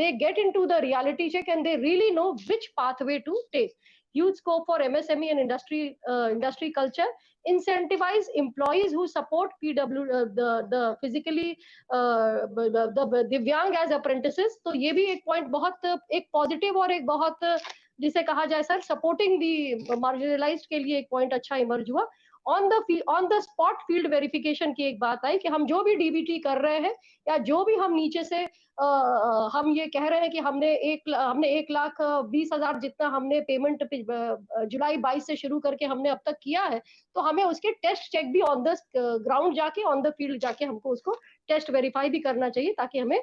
they get into the reality check and they really know which pathway to take. huge scope for MSME and industry culture. Incentivize employees who support the physically the दिव्यांग as apprentices. तो ये भी एक point बहुत एक positive और एक बहुत जिसे कहा जाए सर supporting the marginalized के लिए एक point अच्छा emerge हुआ. On the spot field verification की एक बात आई कि हम जो भी डीबीटी कर रहे हैं या जो भी हम नीचे से हम ये कह रहे हैं कि हमने 1,20,000 जितना हमने पेमेंट जुलाई 22 से शुरू करके हमने अब तक किया है, तो हमें उसके टेस्ट चेक भी ऑन द ग्राउंड जाके ऑन द फील्ड जाके हमको उसको टेस्ट वेरीफाई भी करना चाहिए ताकि हमें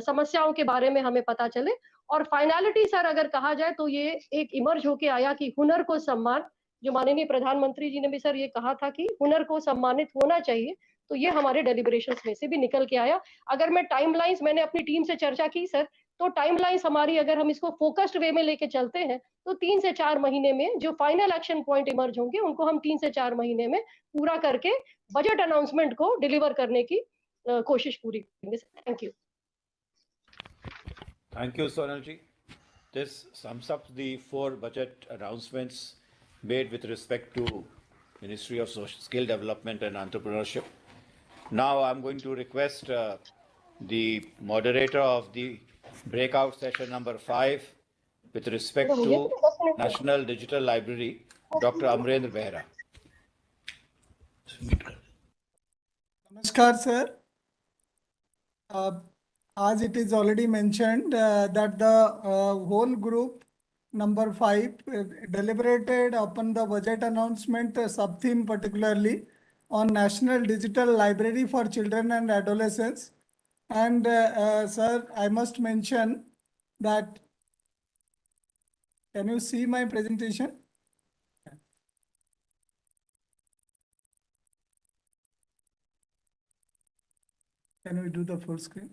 समस्याओं के बारे में हमें पता चले. और फाइनलिटी सर अगर कहा जाए तो ये एक इमर्ज होके आया कि हुनर को सम्मान, जो माननीय प्रधानमंत्री जी ने भी सर ये कहा था कि हुनर को सम्मानित होना चाहिए, तो ये हमारे डेलिब्रेशंस में से भी निकल के आया. अगर मैं टाइमलाइंस मैंने अपनी टीम से चर्चा की सर, तो टाइमलाइंस हमारी अगर हम इसको फोकस्ड वे में लेके चलते हैं तो 3 से 4 महीने में जो फाइनल एक्शन पॉइंट इमर्ज होंगे उनको हम 3 से 4 महीने में पूरा करके बजट अनाउंसमेंट को डिलीवर करने की कोशिश पूरी करेंगे. Thank you. Thank you, Sonalji. This sums up the 4 budget announcements made with respect to Ministry of Skill Development and Entrepreneurship. Now I'm going to request the moderator of the breakout session number 5 with respect to National Digital Library, Dr. Amrendra Behra. Namaskar, sir. As it is already mentioned that the whole group number 5 deliberated upon the budget announcement sub-theme particularly on National Digital Library for Children and Adolescents. And sir, I must mention that, can you see my presentation? Can we do the full screen?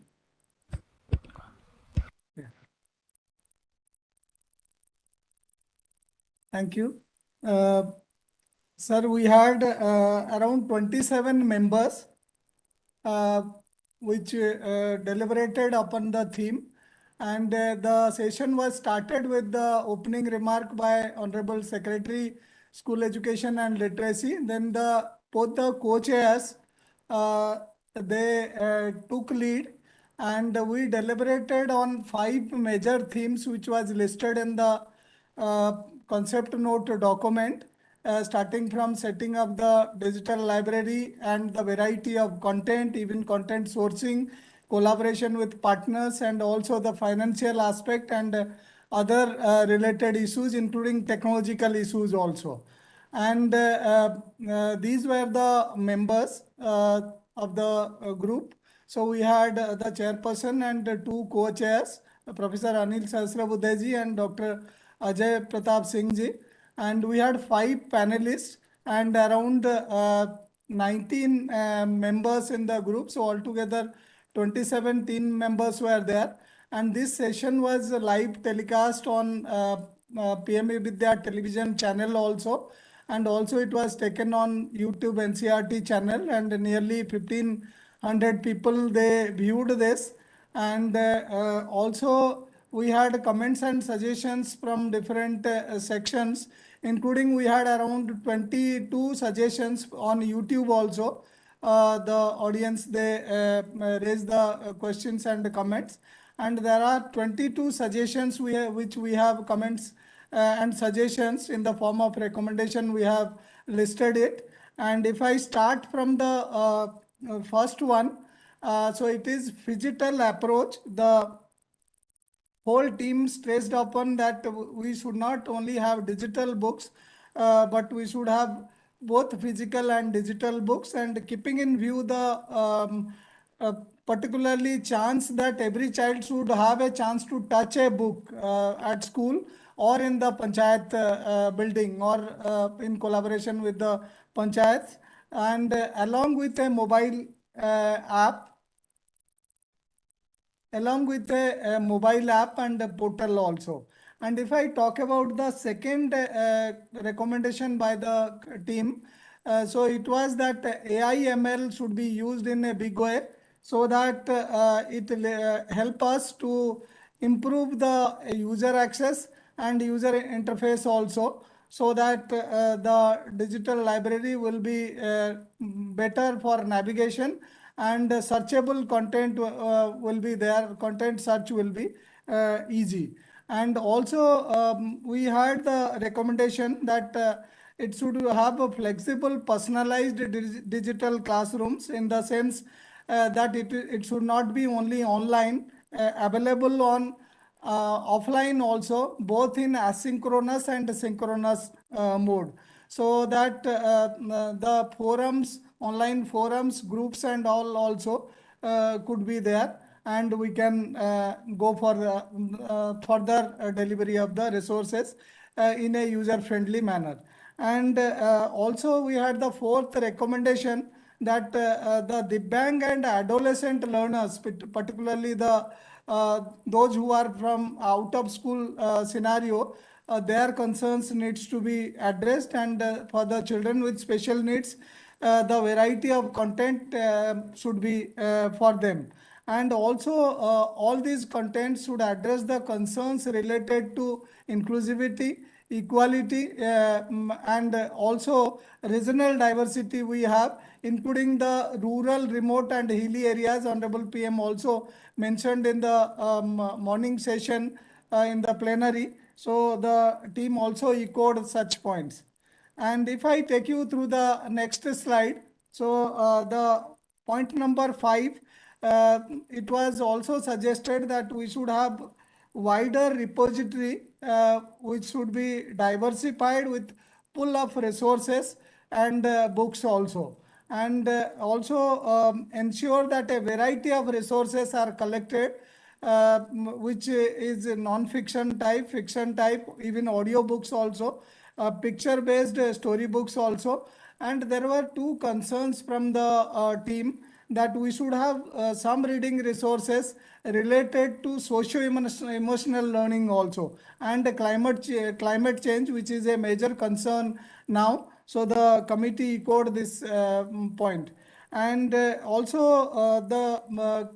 Thank you. Sir, we had around 27 members which deliberated upon the theme, and the session was started with the opening remark by Honorable Secretary, School Education and Literacy. Then both the co-chairs, they took lead, and we deliberated on 5 major themes which was listed in the concept note document, starting from setting up the digital library and the variety of content, even content sourcing, collaboration with partners, and also the financial aspect and other related issues, including technological issues also. And these were the members of the group. So we had the chairperson and 2 co-chairs, Professor Anil Sahasrabudhe and Dr. Ajay Pratap Singh ji, and we had 5 panelists and around 19 members in the group. So altogether 27 team members were there, and this session was live telecast on PMA Vidya television channel also, and also it was taken on YouTube NCRT channel, and nearly 1,500 people they viewed this. And also we had comments and suggestions from different sections, including we had around 22 suggestions on YouTube also. The audience, they raised the questions and comments, and there are 22 suggestions which we have comments and suggestions in the form of recommendation. We have listed it, and if I start from the first one, so it is phygital approach. The whole team stressed upon that we should not only have digital books, but we should have both physical and digital books, and keeping in view the particularly chance that every child should have a chance to touch a book at school or in the panchayat building, or in collaboration with the panchayats, and along with a mobile app, and a portal also. And if I talk about the second recommendation by the team, so it was that AI ML should be used in a big way, so that it help us to improve the user access and user interface also, so that the digital library will be better for navigation, and searchable content will be there. Content search will be easy. And also we had the recommendation that it should have a flexible, personalized digital classrooms, in the sense that it should not be only online, available on offline also, both in asynchronous and synchronous mode, so that the forums, online forums, groups and all also could be there, and we can go for further delivery of the resources in a user-friendly manner. And also we had the fourth recommendation that the Divyang and adolescent learners, particularly those who are from out of school scenario, their concerns needs to be addressed, and for the children with special needs, the variety of content should be for them. And also all these contents should address the concerns related to inclusivity, equality, and also regional diversity we have, including the rural, remote and hilly areas. Honorable PM also mentioned in the morning session in the plenary. So the team also echoed such points. And if I take you through the next slide, so the point number 5, it was also suggested that we should have wider repository which should be diversified with pool of resources and books also. And also ensure that a variety of resources are collected, which is non-fiction type, fiction type, even audio books also, picture-based storybooks also. And there were two concerns from the team, that we should have some reading resources related to socio-emotional learning also, and climate change, which is a major concern now. So the committee echoed this point. And also the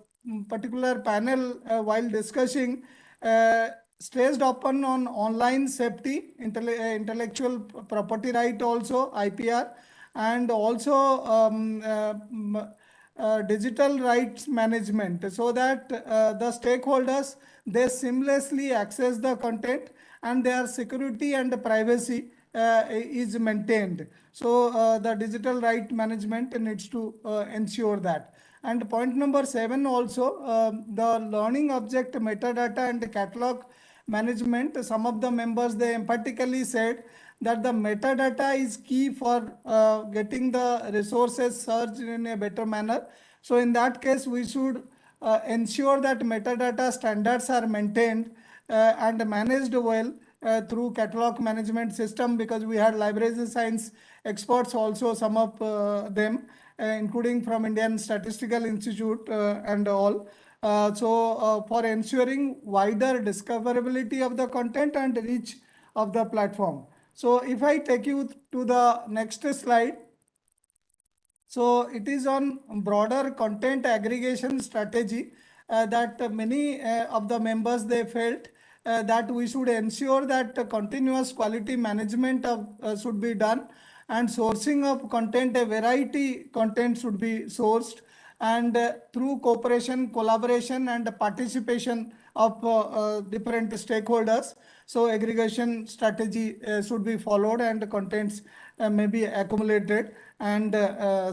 particular panel, while discussing, stressed upon on online safety, intellectual property right also, IPR, and also digital rights management, so that the stakeholders, they seamlessly access the content and their security and privacy is maintained. So the digital right management needs to ensure that. And point number 7 also, the learning object metadata and catalog management. Some of the members, they emphatically said that the metadata is key for getting the resources searched in a better manner. So in that case, we should ensure that metadata standards are maintained and managed well through catalog management system, because we had libraries and science experts also, some of them, including from Indian Statistical Institute and all. So for ensuring wider discoverability of the content and reach of the platform. So if I take you to the next slide, so it is on broader content aggregation strategy that many of the members, they felt that we should ensure that continuous quality management should be done, and sourcing of content, a variety content should be sourced, and through cooperation, collaboration and participation of different stakeholders. So aggregation strategy should be followed, and contents may be accumulated and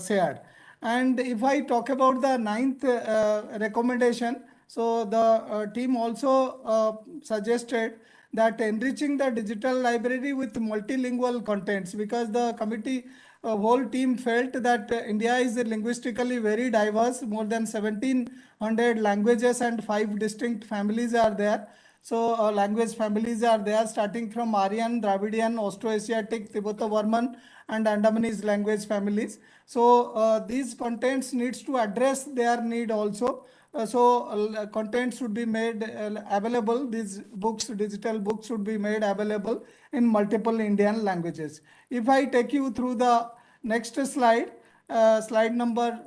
shared. And if I talk about the 9th recommendation, so the team also suggested that enriching the digital library with multilingual contents, because the committee whole team felt that India is linguistically very diverse, more than 1700 languages and 5 distinct families are there. So language families are there, starting from Aryan, Dravidian, Austroasiatic, Tibeto-Burman and Andamanese language families. So these contents needs to address their need also. So content should be made available. These books, digital books, should be made available in multiple Indian languages. If I take you through the next slide, slide number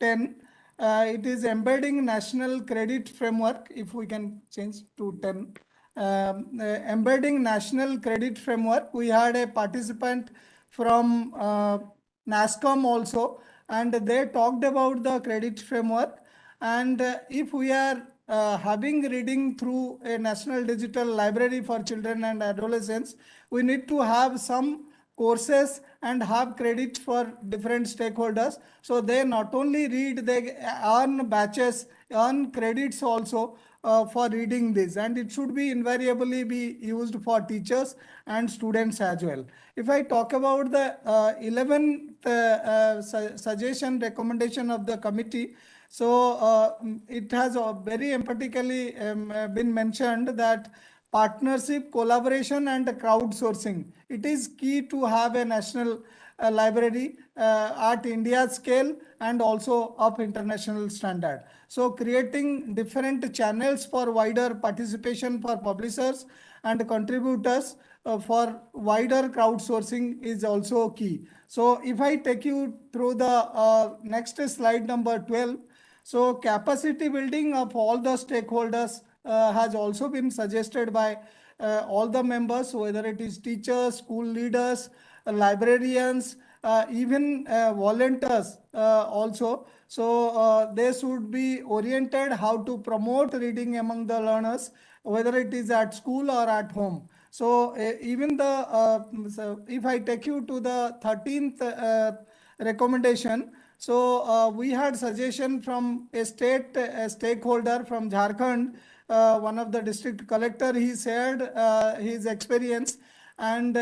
10, it is embedding national credit framework. If we can change to 10. embedding national credit framework. We had a participant from NASCOM also, and they talked about the credit framework. And if we are having reading through a national digital library for children and adolescents, we need to have some courses and have credit for different stakeholders. So they not only read, they earn batches, earn credits also for reading this, and it should be invariably be used for teachers and students as well. If I talk about the 11th suggestion recommendation of the committee, so it has very emphatically been mentioned that partnership, collaboration, and crowdsourcing. It is key to have a national library at India's scale and also of international standard. So creating different channels for wider participation for publishers and contributors for wider crowdsourcing is also key. So if I take you through the next slide number 12, so capacity building of all the stakeholders has also been suggested by all the members, whether it is teachers, school leaders, librarians, even volunteers also. So they should be oriented how to promote reading among the learners, whether it is at school or at home. So even so if I take you to the 13th recommendation, so we had suggestion from a state stakeholder from Jharkhand, one of the district collector. He shared his experience, and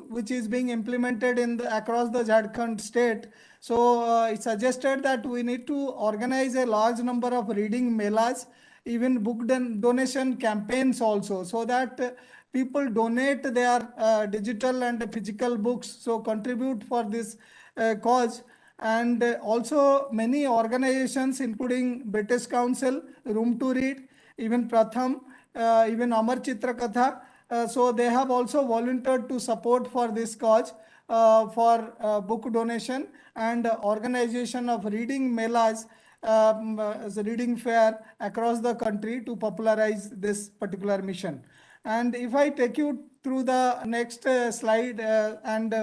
which is being implemented in across the Jharkhand state. So he suggested that we need to organize a large number of reading melas, even book donation campaigns also, so that people donate their digital and physical books, so contribute for this cause. And also many organizations, including British Council, Room to Read, even Pratham, even Amar Chitra Katha, so they have also volunteered to support for this cause for book donation and organization of reading melas, as a reading fair across the country to popularize this particular mission. And if I take you through the next slide and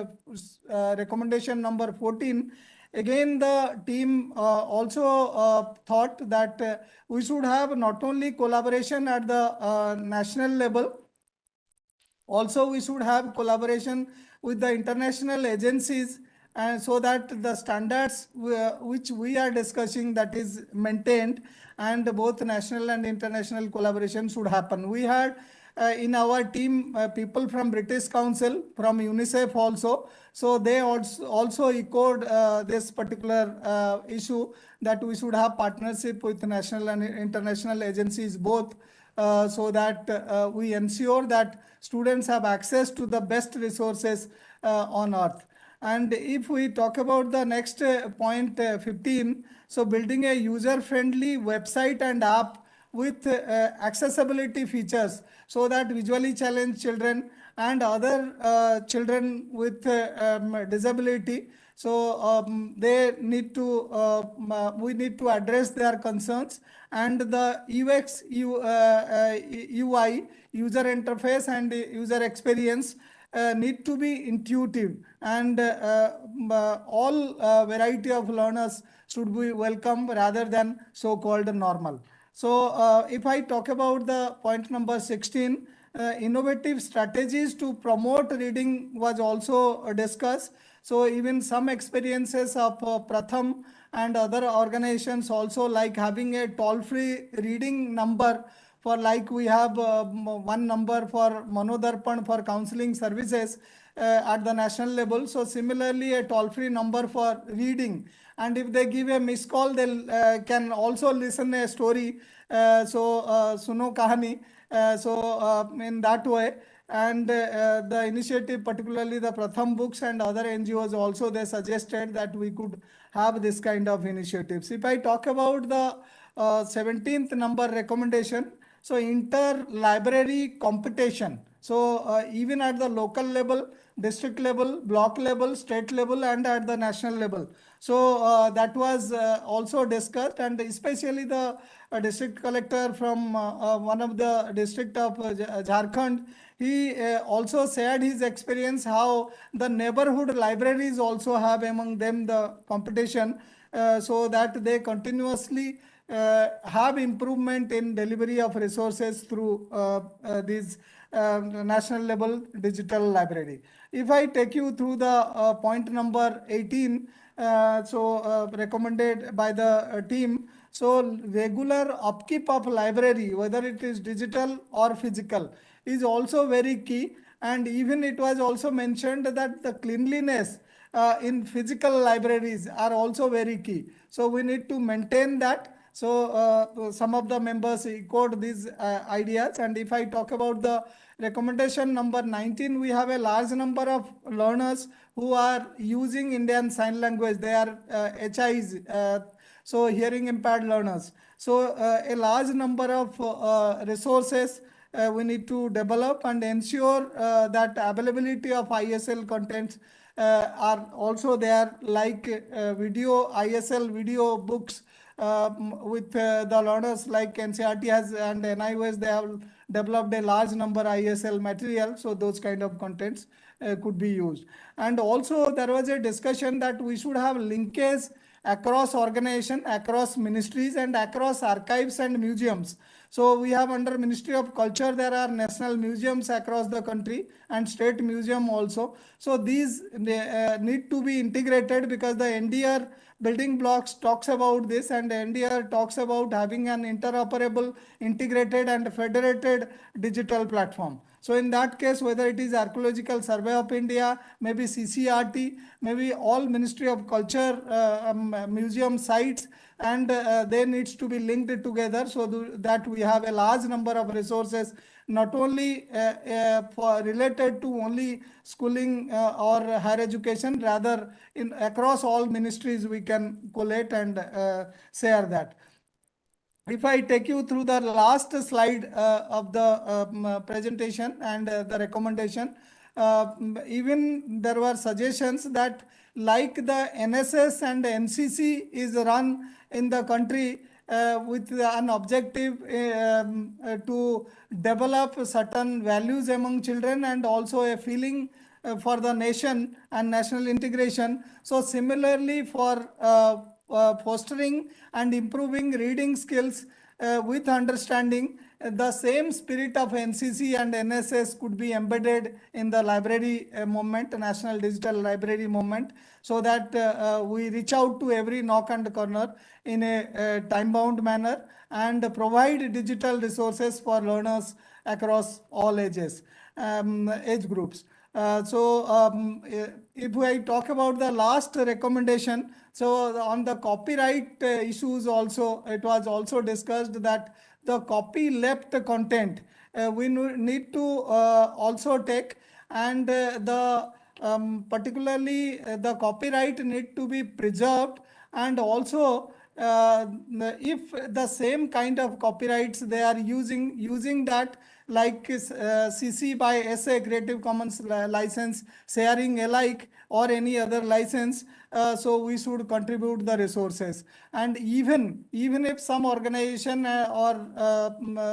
recommendation number 14, again the team also thought that we should have not only collaboration at the national level, also we should have collaboration with the international agencies, and so that the standards which we are discussing, that is maintained, and both national and international collaboration should happen. We had in our team people from British Council, from UNICEF also, so they also echoed this particular issue, that we should have partnership with national and international agencies both, so that we ensure that students have access to the best resources on earth. And if we talk about the next point 15, so building a user-friendly website and app with accessibility features, so that visually challenged children and other children with disability, so they need to we need to address their concerns, and the UX UI, user interface and user experience need to be intuitive, and all variety of learners should be welcome rather than so-called normal. So if I talk about the point number 16, innovative strategies to promote reading was also discussed. So even some experiences of Pratham and other organizations also, like having a toll-free reading number for, like we have one number for Manodarpan for counseling services at the national level. So similarly, a toll-free number for reading. And if they give a missed call, they can also listen a story. Suno Kahani. In that way. And the initiative, particularly the Pratham Books and other NGOs also, they suggested that we could have this kind of initiatives. If I talk about the 17th number recommendation, So inter-library competition. So even at the local level, district level, block level, state level, and at the national level. So that was also discussed, and especially the district collector from one of the district of Jharkhand, he also shared his experience how the neighborhood libraries also have among them the competition, so that they continuously have improvement in delivery of resources through these national level digital library. If I take you through the point number 18, recommended by the team. So regular upkeep of library, whether it is digital or physical, is also very key. And even it was also mentioned that the cleanliness in physical libraries are also very key. So we need to maintain that. So some of the members echoed these ideas. And if I talk about the recommendation number 19, we have a large number of learners who are using Indian Sign Language. They are HIs, so hearing impaired learners. So a large number of resources we need to develop and ensure that availability of ISL contents are also there, like video, ISL video books with the learners like NCERT has and NIOS, they have developed a large number ISL material. So those kind of contents could be used. And also there was a discussion that we should have linkage across organization, across ministries, and across archives and museums. So we have under Ministry of Culture, there are national museums across the country and state museum also. So these need to be integrated, because the NDR building blocks talks about this, and NDR talks about having an interoperable, integrated and federated digital platform. So in that case, whether it is Archaeological Survey of India, maybe CCRT, maybe all Ministry of Culture museum sites, and they needs to be linked together, so that we have a large number of resources, not only for related to only schooling or higher education, rather in across all ministries we can collate and share that. If I take you through the last slide of the presentation and the recommendation, even there were suggestions that, like the NSS and NCC is run in the country with an objective to develop certain values among children and also a feeling for the nation and national integration. So similarly, for fostering and improving reading skills with understanding, the same spirit of NCC and NSS could be embedded in the library movement, National Digital Library movement, so that we reach out to every nook and corner in a time-bound manner and provide digital resources for learners across all ages, age groups. If I talk about the last recommendation, so on the copyright issues also, it was also discussed that the copy left content we need to also take, and particularly the copyright need to be preserved, and also if the same kind of copyrights they are using that, like CC by SA Creative Commons license, sharing alike, or any other license, so we should contribute the resources. And even if some organization or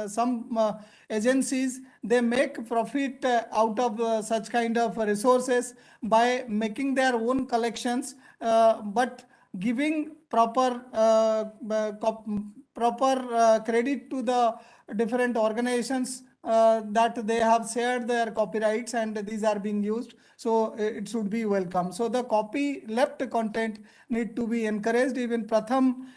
some agencies, they make profit out of such kind of resources by making their own collections, but giving proper credit to the different organizations that they have shared their copyrights and these are being used. So it should be welcome. So the copy left content need to be encouraged. Even Pratham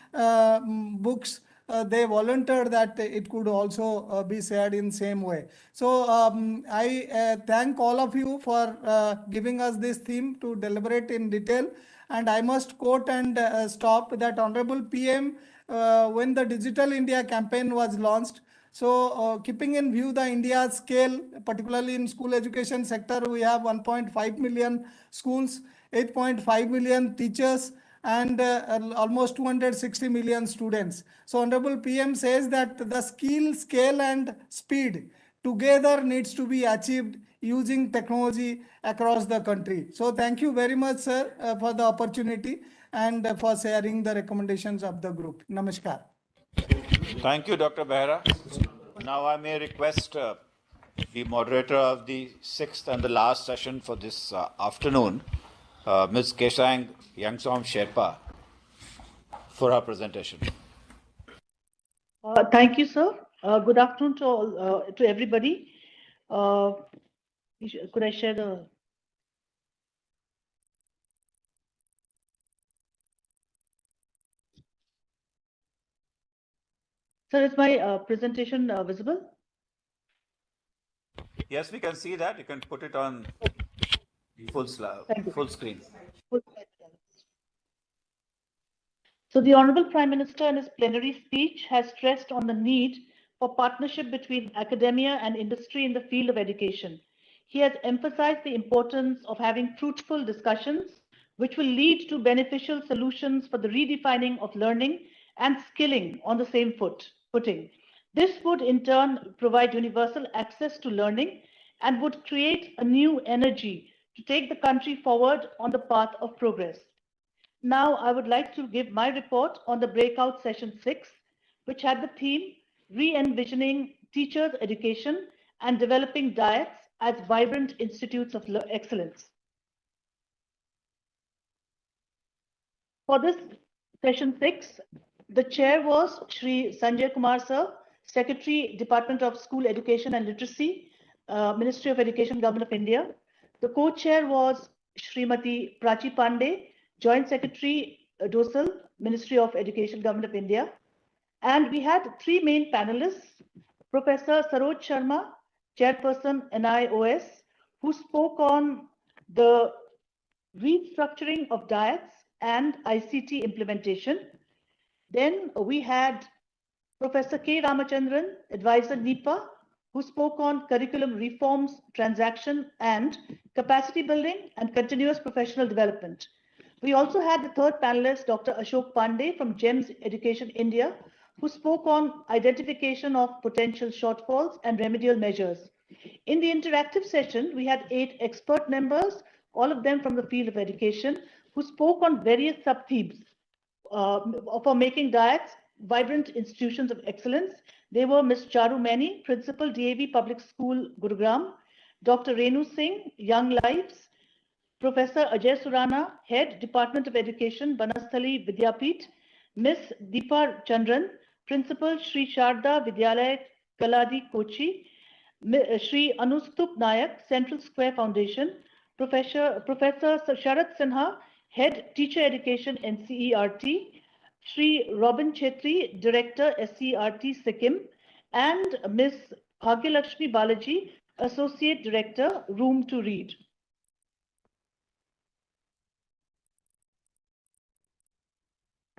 books, they volunteered that it could also be shared in same way. So I thank all of you for giving us this theme to deliberate in detail. And I must quote and stop that Honorable PM, when the Digital India campaign was launched, so keeping in view the India's scale, particularly in school education sector, we have 1.5 million schools, 8.5 million teachers, and almost 260 million students. So Honorable PM says that the skill, scale and speed together needs to be achieved using technology across the country. So thank you very much, sir, for the opportunity and for sharing the recommendations of the group. Namaskar. Thank you, Dr. Behra. Now I may request the moderator of the sixth and the last session for this afternoon, Ms. Kesang Yangsom Sherpa, for her presentation. Thank you, sir. Good afternoon to all, to everybody. Could I share the? Sir, is my presentation visible? Yes, we can see that. You can put it on full screen. So the Honorable Prime Minister in his plenary speech has stressed on the need for partnership between academia and industry in the field of education. He has emphasized the importance of having fruitful discussions which will lead to beneficial solutions for the redefining of learning and skilling on the same footing. This would in turn provide universal access to learning and would create a new energy to take the country forward on the path of progress. Now, I would like to give my report on the breakout session 6, which had the theme Re-envisioning Teachers' Education and Developing Diets as Vibrant Institutes of Excellence. For this session 6, the chair was Shri Sanjay Kumar Sir, Secretary, Department of School Education and Literacy, Ministry of Education, Government of India. The co-chair was Srimati Prachi Pandey, Joint Secretary, DOSAL, Ministry of Education, Government of India. And we had three main panelists, Professor Saroj Sharma, Chairperson NIOS, who spoke on the restructuring of diets and ICT implementation. Then we had Professor K. Ramachandran, Advisor NIPA, who spoke on curriculum reforms, transaction, and capacity building and continuous professional development. We also had the third panelist, Dr. Ashok Pandey from GEMS Education India, who spoke on identification of potential shortfalls and remedial measures. In the interactive session, we had 8 expert members, all of them from the field of education, who spoke on various sub-themes for making diets vibrant institutions of excellence. They were Ms. Charu Maini, Principal, DAV Public School, Gurugram, Dr. Renu Singh, Young Lives, Professor Ajay Surana, Head, Department of Education, Banasthali Vidyapith, Ms. Deepa Chandran, Principal, Sri Sharda Vidyalaya Kaladi, Kochi, Sri Anustup Nayak, Central Square Foundation, Professor Sharat Sinha, Head, Teacher Education, NCERT, Sri Robin Chetri, Director, SCERT, Sikkim, and Ms. Bhagyalakshmi Balaji, Associate Director, Room to Read.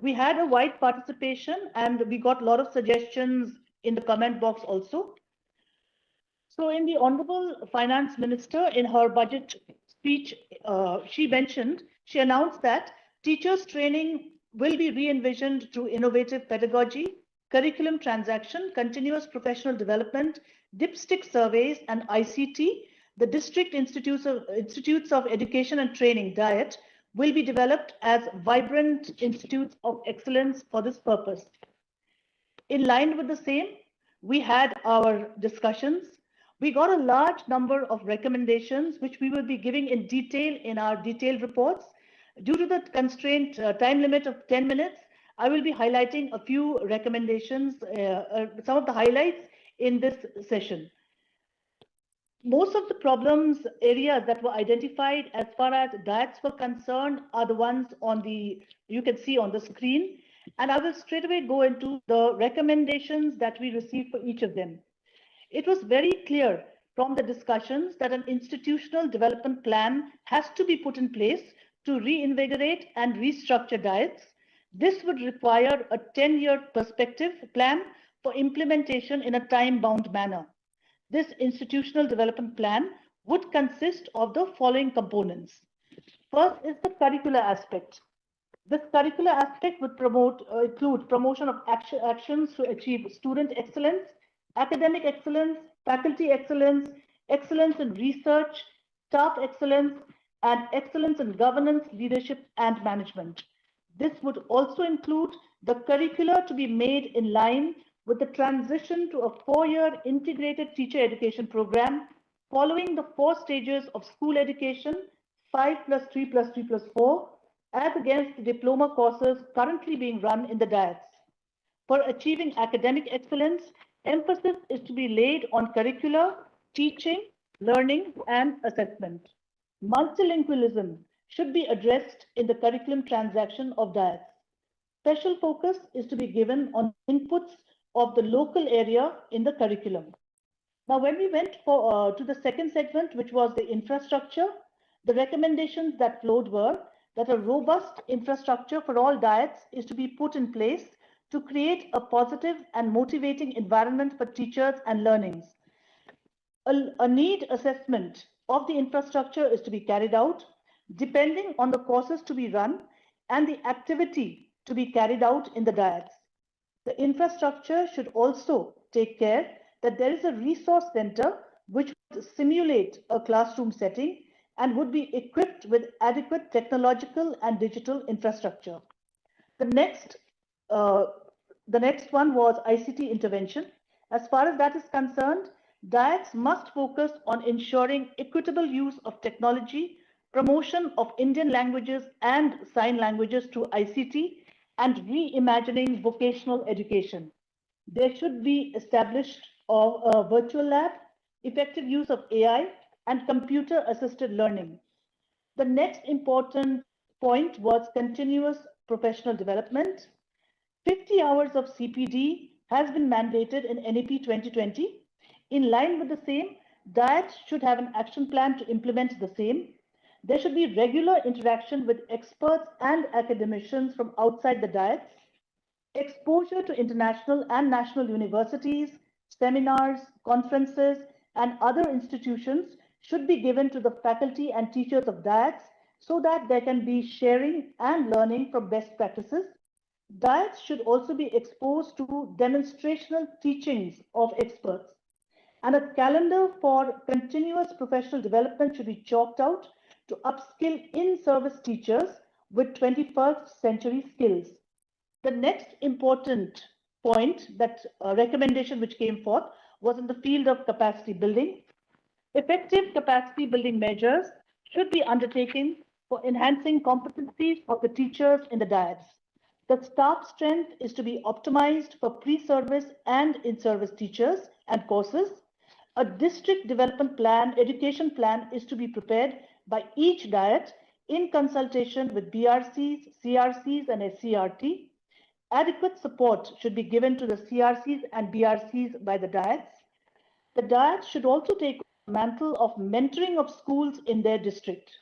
We had a wide participation and we got a lot of suggestions in the comment box also. So in the Honorable Finance Minister, in her budget speech, she announced that teachers training will be re-envisioned through innovative pedagogy, curriculum transaction, continuous professional development, dipstick surveys, and ICT. The District Institutes of Education and Training, DIET, will be developed as vibrant institutes of excellence for this purpose. In line with the same, we had our discussions. We got a large number of recommendations, which we will be giving in detail in our detailed reports. Due to the constraint time limit of 10 minutes, I will be highlighting a few recommendations, some of the highlights in this session. Most of the problems areas that were identified as far as diets were concerned are the ones on you can see on the screen. And I will straight away go into the recommendations that we received for each of them. It was very clear from the discussions that an institutional development plan has to be put in place to reinvigorate and restructure diets. This would require a 10-year perspective plan for implementation in a time-bound manner. This institutional development plan would consist of the following components. First is the curricular aspect. This curricular aspect would include promotion of actions to achieve student excellence, academic excellence, faculty excellence, excellence in research, staff excellence, and excellence in governance, leadership, and management. This would also include the curricula to be made in line with the transition to a 4-year integrated teacher education program following the 4 stages of school education, 5+3+3+4, as against the diploma courses currently being run in the diets. For achieving academic excellence, emphasis is to be laid on curricular, teaching, learning, and assessment. Multilingualism should be addressed in the curriculum transaction of diets. Special focus is to be given on inputs of the local area in the curriculum. Now, when we went to the second segment, which was the infrastructure, the recommendations that flowed were that a robust infrastructure for all diets is to be put in place to create a positive and motivating environment for teachers and learnings. A need assessment of the infrastructure is to be carried out depending on the courses to be run and the activity to be carried out in the diets. The infrastructure should also take care that there is a resource center which would simulate a classroom setting and would be equipped with adequate technological and digital infrastructure. The next one was ICT intervention. As far as that is concerned, diets must focus on ensuring equitable use of technology, promotion of Indian languages and sign languages through ICT, and reimagining vocational education. There should be established a virtual lab, effective use of AI, and computer-assisted learning. The next important point was continuous professional development. 50 hours of CPD has been mandated in NEP 2020. In line with the same, diets should have an action plan to implement the same. There should be regular interaction with experts and academicians from outside the diets. Exposure to international and national universities, seminars, conferences, and other institutions should be given to the faculty and teachers of diets so that there can be sharing and learning from best practices. Diets should also be exposed to demonstrational teachings of experts. And a calendar for continuous professional development should be chalked out to upskill in-service teachers with 21st century skills. The next important point, that recommendation which came forth, was in the field of capacity building. Effective capacity building measures should be undertaken for enhancing competencies of the teachers in the diets. The staff strength is to be optimized for pre-service and in-service teachers and courses. A district development plan, education plan is to be prepared by each diet in consultation with BRCs, CRCs, and SCRT. Adequate support should be given to the CRCs and BRCs by the diets. The diets should also take the mantle of mentoring of schools in their district.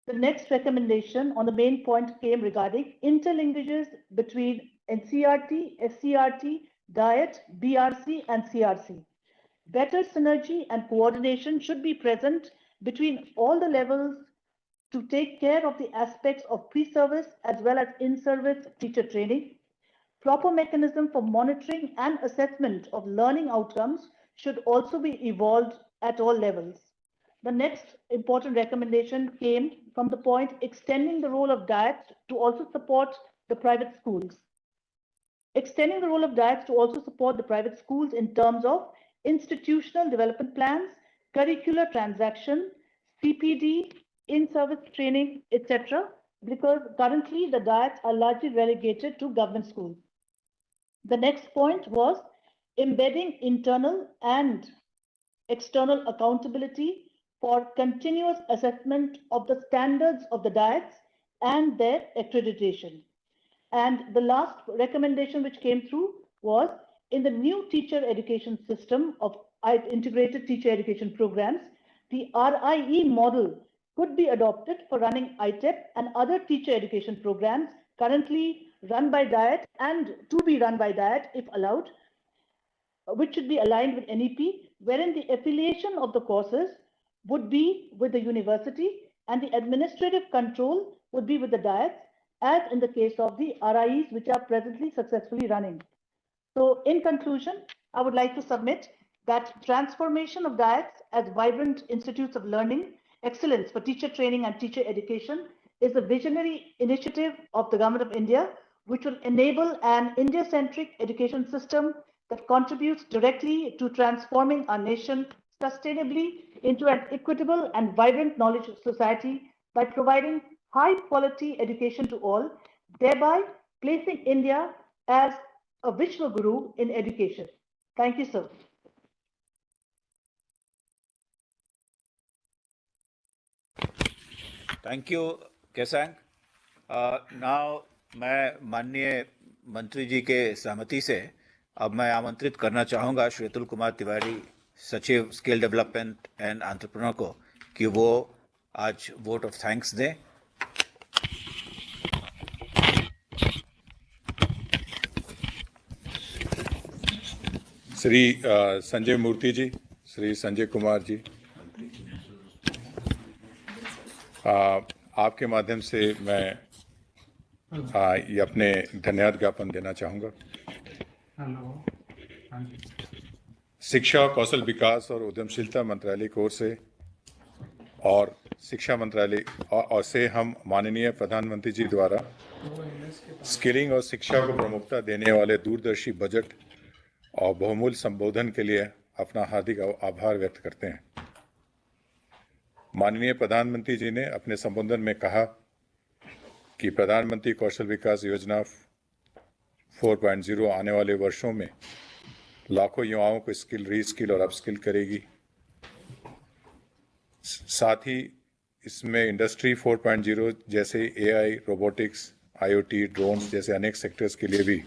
The next recommendation on the main point came regarding interlinkages between NCRT, SCRT, diet, BRC, and CRC. Better synergy and coordination should be present between all the levels to take care of the aspects of pre-service as well as in-service teacher training. Proper mechanism for monitoring and assessment of learning outcomes should also be evolved at all levels. The next important recommendation came from the point extending the role of diets to also support the private schools. Extending the role of diets to also support the private schools in terms of institutional development plans, curricular transaction, CPD, in-service training, etc., because currently the diets are largely relegated to government schools. The next point was embedding internal and external accountability for continuous assessment of the standards of the diets and their accreditation. And the last recommendation which came through was in the new teacher education system of integrated teacher education programs, the RIE model could be adopted for running ITEP and other teacher education programs currently run by DIET and to be run by DIET if allowed, which should be aligned with NEP, wherein the affiliation of the courses would be with the university and the administrative control would be with the diets, as in the case of the RIEs, which are presently successfully running. So in conclusion, I would like to submit that transformation of diets as vibrant institutes of learning, excellence for teacher training and teacher education is a visionary initiative of the Government of India, which will enable an India-centric education system that contributes directly to transforming our nation sustainably into an equitable and vibrant knowledge society by providing high quality education to all, thereby placing India as a Vishwa Guru in education. Thank you, sir. Thank you, Kesang. Now, मैं माननीय मंत्री जी के सहमति से अब मैं आमंत्रित करना चाहूँगा श्री अतुल कुमार तिवारी, सचिव स्किल डेवलपमेंट एंड एंटरप्रेन्योर को, कि वो आज वोट ऑफ थैंक्स दें. श्री संजय मूर्ति जी, श्री संजय कुमार जी, आपके माध्यम से मैं ये अपने धन्यवाद ज्ञापन देना चाहूँगा. शिक्षा, कौशल विकास और उद्यमशीलता मंत्रालय की ओर से और शिक्षा मंत्रालय और से हम माननीय प्रधानमंत्री जी द्वारा स्किलिंग और शिक्षा को प्रमुखता देने वाले दूरदर्शी बजट और बहुमूल्य संबोधन के लिए अपना हार्दिक आभार व्यक्त करते हैं. माननीय प्रधानमंत्री जी ने अपने संबोधन में कहा कि प्रधानमंत्री कौशल विकास योजना 4.0 आने वाले वर्षों में लाखों युवाओं को स्किल, रीस्किल और अपस्किल करेगी. साथ ही इसमें इंडस्ट्री 4.0 जैसे AI, रोबोटिक्स, IoT, ड्रोन्स जैसे अनेक सेक्टर्स के लिए भी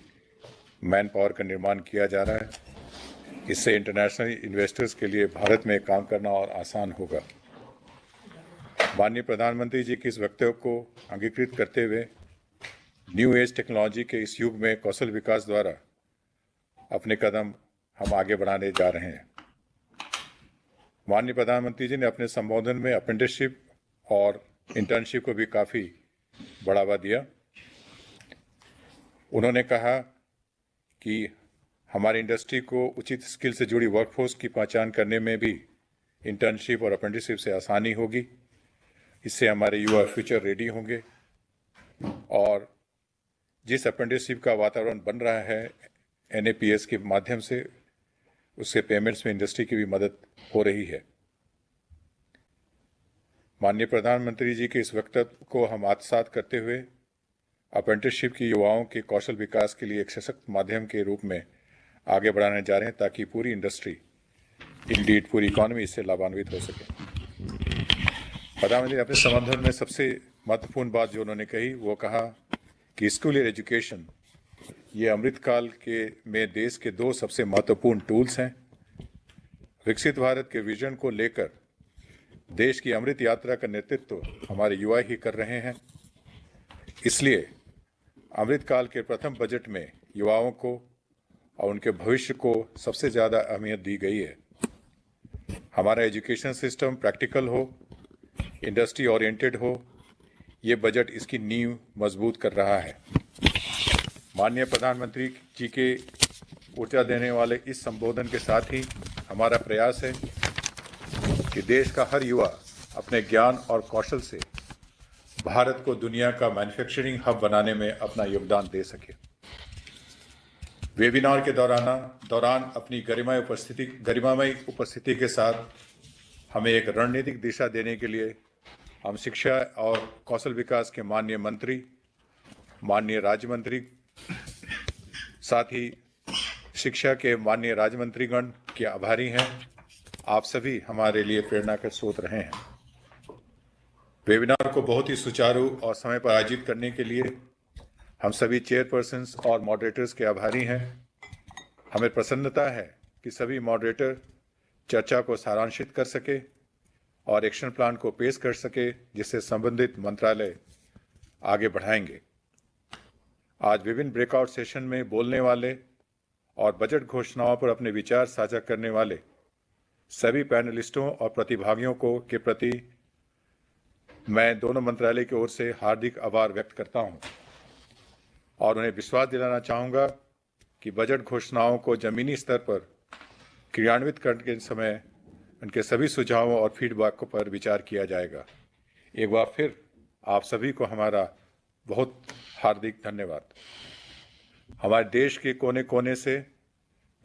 मैन पावर का निर्माण किया जा रहा है. इससे इंटरनेशनल इन्वेस्टर्स के लिए भारत में काम करना और आसान होगा. माननीय प्रधानमंत्री जी के इस वक्तव्य को अंगीकृत करते हुए न्यू एज टेक्नोलॉजी के इस युग में कौशल विकास द्वारा अपने कदम हम आगे बढ़ाने जा रहे हैं. माननीय प्रधानमंत्री जी ने अपने संबोधन में अप्रेंटिसशिप और इंटर्नशिप को भी काफ़ी बढ़ावा दिया. उन्होंने कहा कि हमारी इंडस्ट्री को उचित स्किल से जुड़ी वर्कफोर्स की पहचान करने में भी इंटर्नशिप और अप्रेंटिसशिप से आसानी होगी. इससे हमारे युवा फ्यूचर रेडी होंगे और जिस अप्रेंटिसशिप का वातावरण बन रहा है NAPS के माध्यम से, उससे पेमेंट्स में इंडस्ट्री की भी मदद हो रही है. माननीय प्रधानमंत्री जी के इस वक्तव्य को हम आत्मसात करते हुए अप्रेंटिसशिप की युवाओं के कौशल विकास के लिए एक सशक्त माध्यम के रूप में आगे बढ़ाने जा रहे हैं, ताकि पूरी इंडस्ट्री, इंडीड पूरी इकॉनमी इससे लाभान्वित हो सके. प्रधानमंत्री ने अपने संबोधन में सबसे महत्वपूर्ण बात जो उन्होंने कही वो कहा कि स्कूल एजुकेशन ये अमृतकाल के में देश के दो सबसे महत्वपूर्ण टूल्स हैं. विकसित भारत के विजन को लेकर देश की अमृत यात्रा का नेतृत्व हमारे युवा ही कर रहे हैं. इसलिए अमृतकाल के प्रथम बजट में युवाओं को और उनके भविष्य को सबसे ज़्यादा अहमियत दी गई है. हमारा एजुकेशन सिस्टम प्रैक्टिकल हो, इंडस्ट्री ओरिएंटेड हो, ये बजट इसकी नींव मजबूत कर रहा है. माननीय प्रधानमंत्री जी के ऊर्जा देने वाले इस संबोधन के साथ ही हमारा प्रयास है कि देश का हर युवा अपने ज्ञान और कौशल से भारत को दुनिया का मैन्युफैक्चरिंग हब बनाने में अपना योगदान दे सके. वेबिनार के दौरान अपनी गरिमामय उपस्थिति के साथ हमें एक रणनीतिक दिशा देने के लिए हम शिक्षा और कौशल विकास के माननीय मंत्री, माननीय राज्य मंत्री, साथ ही शिक्षा के माननीय राज्य मंत्रीगण के आभारी हैं. आप सभी हमारे लिए प्रेरणा के स्रोत रहे हैं. वेबिनार को बहुत ही सुचारू और समय पर आयोजित करने के लिए हम सभी चेयरपर्सन्स और मॉडरेटर्स के आभारी हैं. हमें प्रसन्नता है कि सभी मॉडरेटर चर्चा को सारांशित कर सके और एक्शन प्लान को पेश कर सके, जिससे संबंधित मंत्रालय आगे बढ़ाएंगे. आज विभिन्न ब्रेकआउट सेशन में बोलने वाले और बजट घोषणाओं पर अपने विचार साझा करने वाले सभी पैनलिस्टों और प्रतिभागियों को के प्रति मैं दोनों मंत्रालय की ओर से हार्दिक आभार व्यक्त करता हूं और उन्हें विश्वास दिलाना चाहूँगा कि बजट घोषणाओं को जमीनी स्तर पर क्रियान्वित करने के समय उनके सभी सुझावों और फीडबैक पर विचार किया जाएगा। एक बार फिर आप सभी को हमारा बहुत हार्दिक धन्यवाद। हमारे देश के कोने कोने से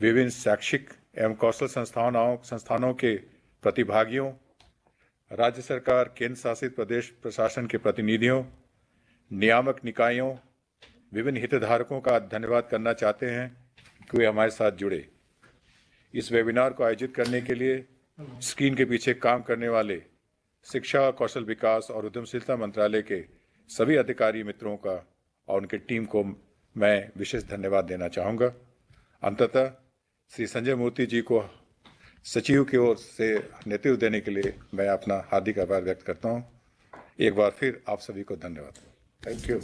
विभिन्न शैक्षिक एवं कौशल संस्थानों के प्रतिभागियों, राज्य सरकार, केंद्र शासित प्रदेश प्रशासन के प्रतिनिधियों, नियामक निकायों, विभिन्न हितधारकों का धन्यवाद करना चाहते हैं कि वे हमारे साथ जुड़े। इस वेबिनार को आयोजित करने के लिए स्क्रीन के पीछे काम करने वाले शिक्षा, कौशल विकास और उद्यमशीलता मंत्रालय के सभी अधिकारी मित्रों का और उनके टीम को मैं विशेष धन्यवाद देना चाहूँगा। अंततः श्री संजय मूर्ति जी को सचिव की ओर से नेतृत्व देने के लिए मैं अपना हार्दिक आभार व्यक्त करता हूँ। एक बार फिर आप सभी को धन्यवाद। Thank you.